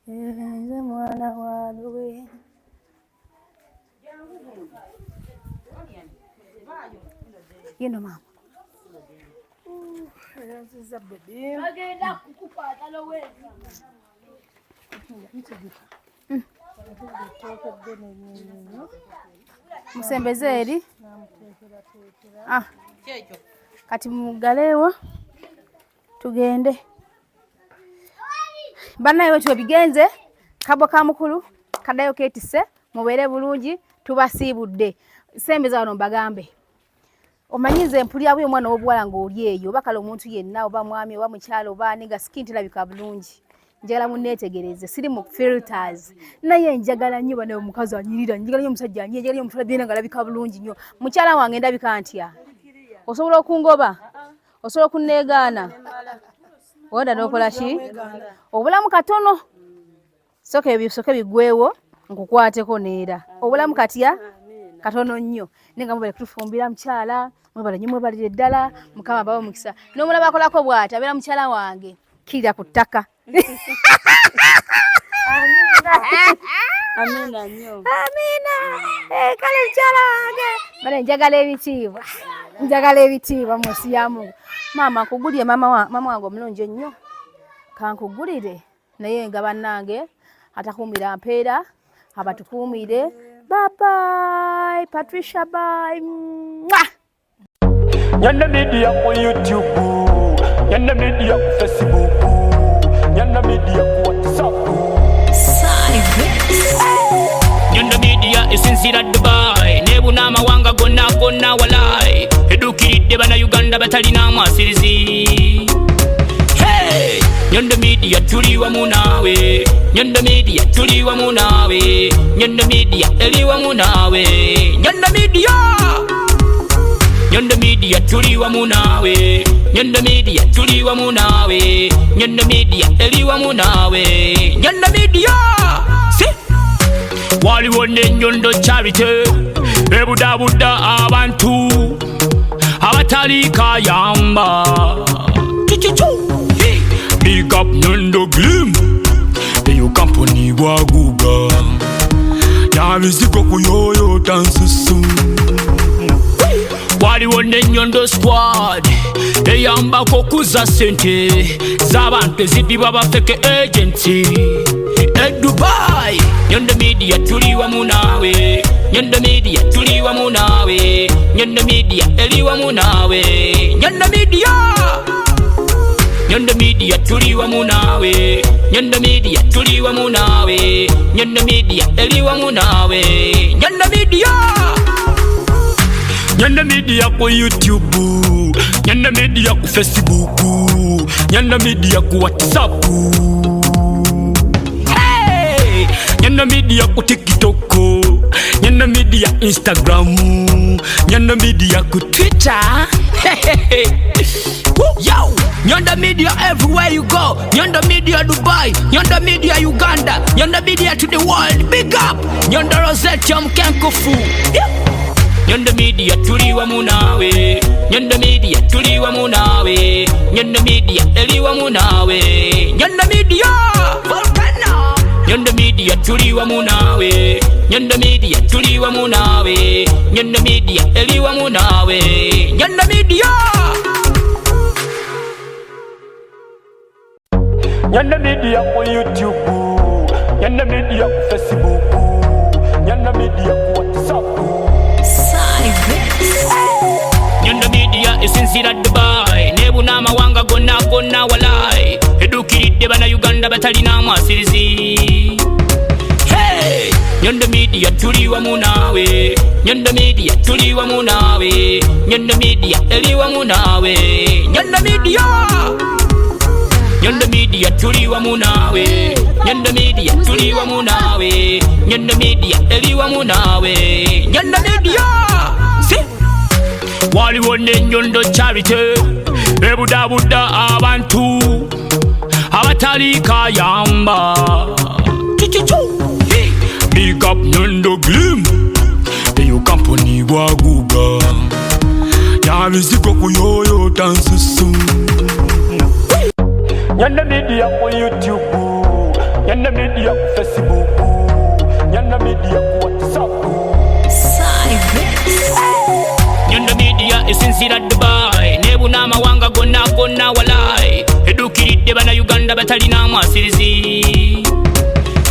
nze mwana wa Yeno mama. Musembeze eri. Kati mugalewo tugende. Banaye wetu bigenze kabo ka mukulu kadayo ketise mubere bulungi tubasibudde sembeza wano bagambe omanyize mpulya bwe mwana w'obuwala ng'oli eyo bakala omuntu yenna oba mwami oba mukyalo oba niga skinti labika bulungi njagala munneetegereze siri mu filters naye njagala nnyo bano omukazi anyirira njagala nnyo omusajja anyirira njagala nnyo omutula byena nga labika bulungi nnyo mukyala wange ndabika ntya osobola okungoba osobola okunneegaana wonda n'okola ki obulamu katono soke bigwewo nkukwateko neera obulamu katya katono nnyo nenga mubale kutufumbira mukyala mwebale nnyo mwebalire ddala mukama baba mukisa n'omulaba akolako bw'ati abeera mukyala wange kirira ku ttaka Amina nnyo. Amina. Kale mukyala wange bale njagala ebitiibwa munsi ya Mungu. Mama nkugulire mama wange omulungi ennyo kankugulire naye nga bannange atakuumira mpeera abatukuumire. Bye bye Patricia, bye. Nyanda Media ku YouTube, Nyanda Media ku Facebook, Nyanda Media ku WhatsApp. Nyanda Media esinzira Dubai nebuna amawanga gonna walai edukiridde bana Uganda batalina amasirizi. Hey! Nyanda Media tuli wamu naawe, Nyanda Media tuli wamu naawe, Nyanda Media eri wamu naawe, Nyanda Media. Nyanda Media tuli wamu naawe, Nyanda Media tuli wamu naawe, Nyanda Media eri wamu naawe, Nyanda Media. Waliwo n'ennyondo charity ebudabuda abantu abatali kayamba. Big up Nyondo Glim eyo company bwaguga yabizigo kuyoyo tansusu. Waliwo n'ennyondo squad eyambako kuza sente z'abantu ezibibwa bafeke agency Dubai. Nyanda Media tuli wamu naawe, Nyanda Media tuli wamu naawe, Nyanda Media eri wamu naawe, Nyanda Media. Nyanda Media tuli wamu naawe, Nyanda Media tuli wamu naawe, Nyanda Media eri wamu naawe, Nyanda Media. Nyanda Media ku YouTube, Nyanda Media ku Facebook, Nyanda Media ku WhatsApp, Nyanda Media ku TikTok, Nyanda Media Instagram, Nyanda Media ku Twitter. Yo, Nyanda Media everywhere you go. Nyanda Media Dubai, Nyanda Media Uganda, Nyanda Media to the world. Big up Nyanda Rosette Mkenkofu. Nyanda Media tuli wamu naawe, Nyanda Media tuli wamu naawe, Nyanda Media eri wamu naawe, Nyanda Media. Nyanda Media tuli wamu naawe, Nyanda Media tuli wamu naawe, Nyanda Media eri wamu naawe, Nyanda Media. Nyanda Media ku YouTube, Nyanda Media ku Facebook, Nyanda Media ku WhatsApp. Nyanda Media esinzira Dubai nebuna amawanga gonna walai edukiridde bana Uganda batalina amasirizi. Hey! Nyanda Media tuli wamu naawe, Nyanda Media tuli wamu naawe, Nyanda Media eri wamu naawe, Nyanda Media. Nyanda Media tuli wamu naawe, Nyanda Media tuli wamu naawe, Nyanda Media eri wamu naawe, Nyanda Media. Waliwo n'ennyondo charity ebudabuda abantu abatali kayamba. Big up Nyondo Glim eyo company bwaguga yabizigo kuyoyo tansusu. Nyanda Media ku YouTube, Nyanda Media ku Facebook, Nyanda Media ku WhatsApp. Nyanda Media esinzira Uganda batalina mwasirizi.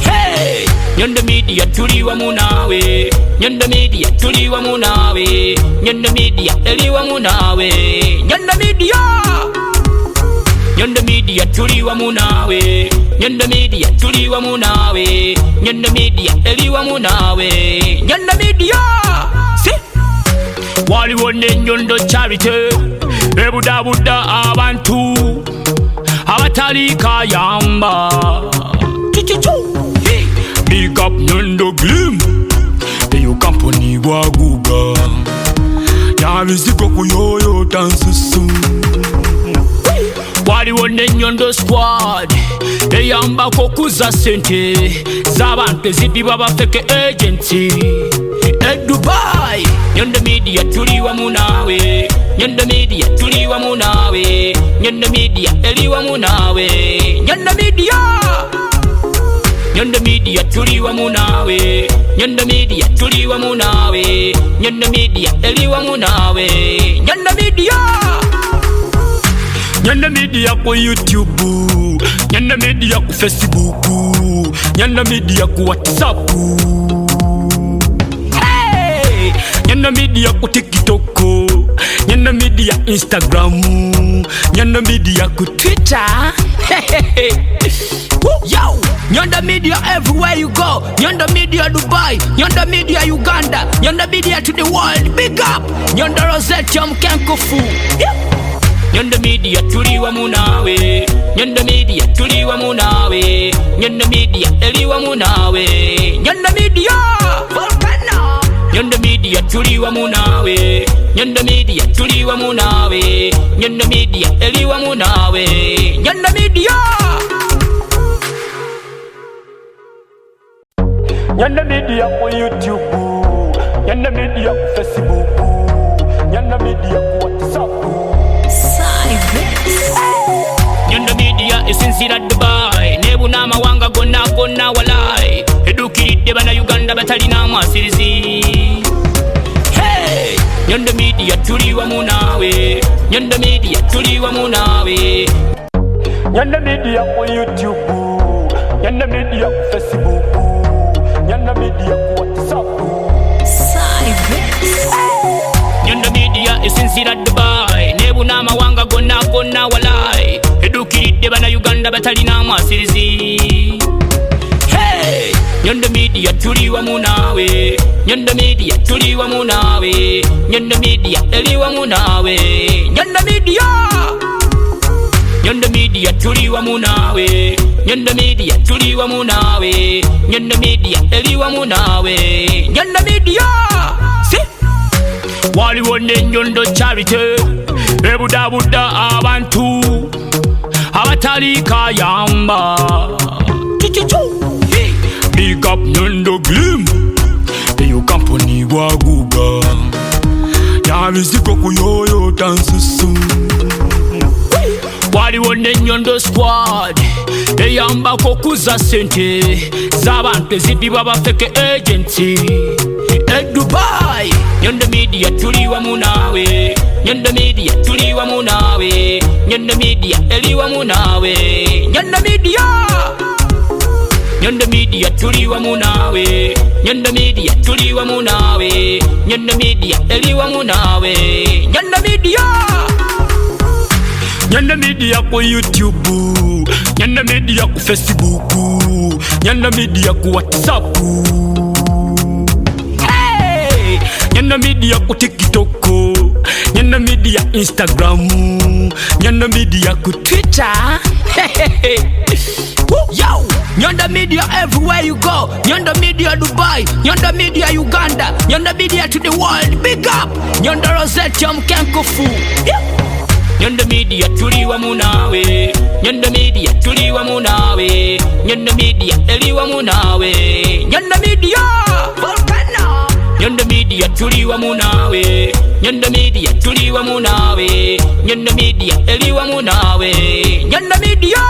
Hey, Nyondo Media tuli wamu nawe. Nyondo Media tuli wamu nawe. Nyondo Media eli wamu nawe. Nyondo Media. Nyondo Media tuli wamu nawe. Nyondo Media tuli wamu nawe. Nyondo Media eli wamu nawe. Nyondo Media. Si waliwo ne Nyondo Charity ebudabuda abantu abatali kayamba. Big up Nyondo Glim eyo company waguga yabizigo kuyoyo dansusu. Waliwo ne Nyondo Squad eyamba kokuza sente z'abantu ezibibwa bafeke agency Dubai. Nyondo Media tuli wamu nawe. Nyondo Media tuli wamu nawe. Nyondo Media eli wamu nawe. Nyondo Media. Nyondo Media tuli wamu nawe. Nyondo Media tuli wamu nawe. Nyondo Media eli wamu nawe. Nyondo Media. Nyondo Media ku YouTube, Nyondo Media ku Facebook, Nyondo Media ku WhatsApp. Nyondo Media ku TikTok, Nyondo Media Instagram, Nyondo Media ku Twitter. Yo, Nyondo Media everywhere you go. Nyondo Media Dubai, Nyondo Media Uganda, Nyondo Media to the world. Big up Nyondo Rosette Mkenkofu. Nyondo Media tuli wamu nawe. Nyondo Media tuli wamu nawe. Nyondo Media eli wamu nawe. Nyondo Media Volcano. Nyondo Media tuli wamu nawe. Nyondo Media tuli wamu nawe. Nyondo Media eli wamu nawe. Nyondo Media. Nyondo Media ku YouTube, Nyondo Media ku Facebook, Nyondo Media ku WhatsApp. Nyondo Media esinzira Dubai nebuna amawanga gonna gonna walai edukiridde bana Uganda batalina mwasirizi. Hey, Nyondo Media tuli wamu nawe. Nyondo Media tuli wamu nawe. Nyondo Media ku YouTube, Nyondo Media ku Facebook, Nyondo Media ku WhatsApp. Nyondo Media esinzira Dubai nebuna amawanga gonna gonna walai edukiridde bana Uganda batalina mwasirizi. Hey, Nyondo Media tuli wamu nawe. Nyondo Media tuli wamu nawe. Nyondo Media eli wamu nawe. Nyondo Media. Nyondo Media tuli wamu nawe. Nyondo Media tuli wamu nawe. Nyondo Media eli wamu nawe. Nyondo Media. Si waliwo ne Nyondo Charity ebudabuda abantu abatali kayamba. Big up Nyondo Glim eyo company waguga yabizigo kuyoyo dansusu. Waliwo ne Nyondo Squad eyamba kokuza sente z'abantu ezibibwa bafeke agency Dubai. Nyondo Media tuli wamu nawe. Nyondo Media tuli wamu nawe. Nyondo Media eli wamu nawe. Nyondo Media. Nyondo Media tuli wamu nawe. Nyondo Media tuli wamu nawe. Nyondo Media eli wamu nawe. Nyondo Media. Nyondo Media ku YouTube, Nyondo Media ku Facebook, Nyondo Media ku WhatsApp. Hey, Nyondo Media ku TikTok, Nyondo Media Instagram, Nyondo Media ku Twitter. yo, Nyondo Media everywhere you go. Nyondo Media Dubai, Nyondo Media Uganda, Nyondo Media to the world. Big up Nyondo Rosette Mkenkofu. Nyondo Media tuli wamu nawe. Nyondo Media tuli wamu nawe. Nyondo Media eli wamu nawe. Nyondo Media Volcano. Nyondo Media tuli wamu nawe. Nyondo Media tuli wamu nawe. Nyondo Media eli wamu nawe. Nyondo Media.